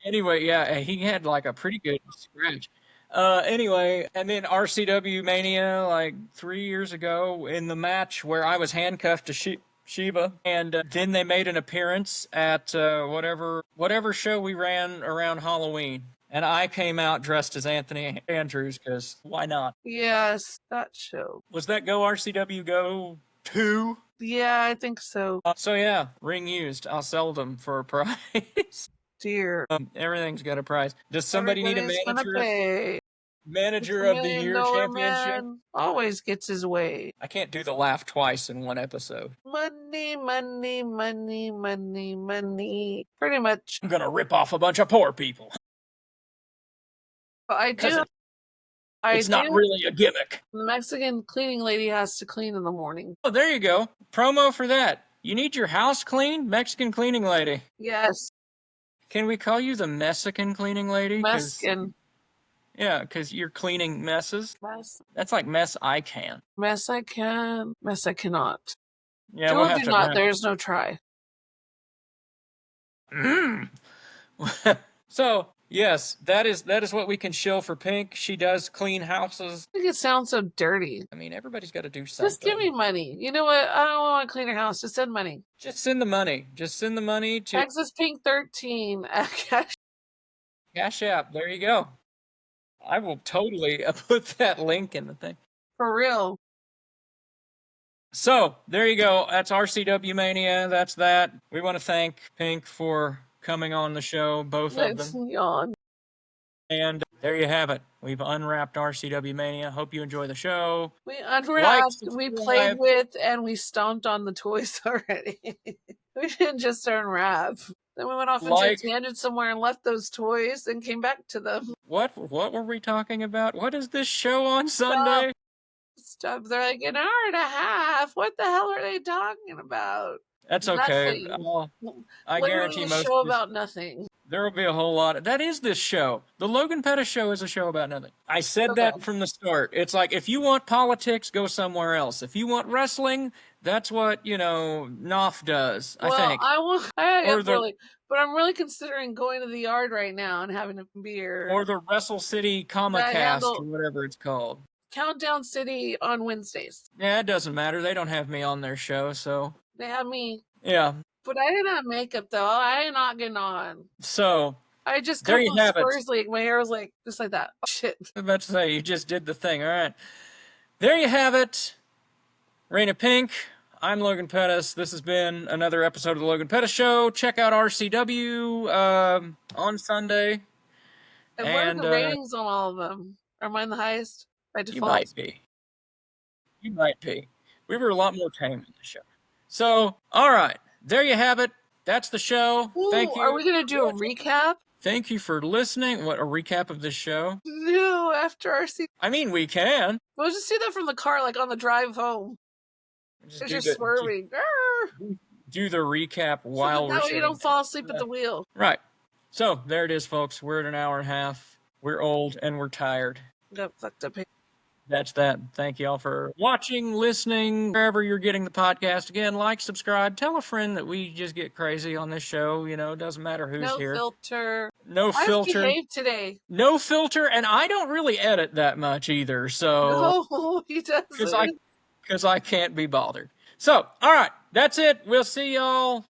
Anyway, yeah, he had like a pretty good scratch. Anyway, and then RCW Mania like 3 years ago in the match where I was handcuffed to Shiva, and then they made an appearance at whatever show we ran around Halloween. And I came out dressed as Anthony Andrews, because why not? Yes, that show. Was that Go RCW Go 2? Yeah, I think so. So yeah, ring used. I'll sell them for a price. Dear. Everything's got a price. Does somebody need a Everybody's gonna manager? pay. Manager The of the $1 Year million championship? man always gets his way. I can't do the laugh twice in one episode. Money, money, money, money, money. Pretty much. I'm gonna rip off a bunch of poor people. But I do. It's not really a gimmick. The Mexican cleaning lady has to clean in the morning. Oh, there you go. Promo for that. You need your house cleaned? Mexican cleaning lady. Yes. Can we call you the Mexican cleaning lady? Mexican. Yeah, because you're cleaning messes. Mess. That's like mess I can. Mess I can. Mess I cannot. Yeah, Do we'll or have do to. not. There's no try. So, yes, that is what we can shill for Pink. She does clean houses. I think it sounds so dirty. I mean, everybody's got to do something. Just give me money. You know what? I don't want to clean your house. Just send money. Just send the money. Just send the money to Texas Pink 13 at Cash App. There you go. I will totally put that link in the thing. For real. So, there you go. That's RCW Mania. That's that. We want to thank Pink for coming on the show, both of Let's them. yawn. And there you have it. We've unwrapped RCW Mania. Hope you enjoy the show. We unwrapped, Like, we subscribe. played with, and we stomped on the toys already. We didn't just unwrap. Then we went off into a tangent somewhere and left those toys and came back to them. What were we talking about? What is this show on Sunday? Stop. They're like, an hour and a half. What the hell are they talking about? That's okay. I guarantee a most show of this, about nothing. there will be a whole lot. That is this show. The Logan Pettis Show is a show about nothing. I said that from the start. It's like, if you want politics, go somewhere else. If you want wrestling, that's what, Knopf does, I think. But I'm really considering going to the yard right now and having a beer. Or the Wrestle City Comicast, or whatever it's called. Countdown City on Wednesdays. Yeah, it doesn't matter. They don't have me on their show, so. They have me. Yeah. But I didn't have makeup, though. I did not get on. So. I just there you have it. Like, my hair was like, just like that. Oh, shit. I was about to say, you just did the thing. All right. There you have it. Reyna Pink. I'm Logan Pettis. This has been another episode of the Logan Pettis Show. Check out RCW on Sunday. And what are the ratings on all of them? Are mine the highest by default? You might be. We were a lot more tame in the show. So, all right. There you have it. That's the show. Ooh, thank you. Are we going to do a recap? Thank you for listening. What, a recap of this show? No, after RC. I mean, we can. We'll just do that from the car, like on the drive home. Just swerving. Do the recap while we're you don't fall asleep at the wheel. Right. So, there it is, folks. We're at an hour and a half. We're old and we're tired. Got fucked up. That's that. Thank you all for watching, listening, wherever you're getting the podcast. Again, like, subscribe. Tell a friend that we just get crazy on this show. It doesn't matter who's here. No filter. No filter. I behaved today. No filter, and I don't really edit that much either, so. No, he doesn't. Because I can't be bothered. So, all right. That's it. We'll see y'all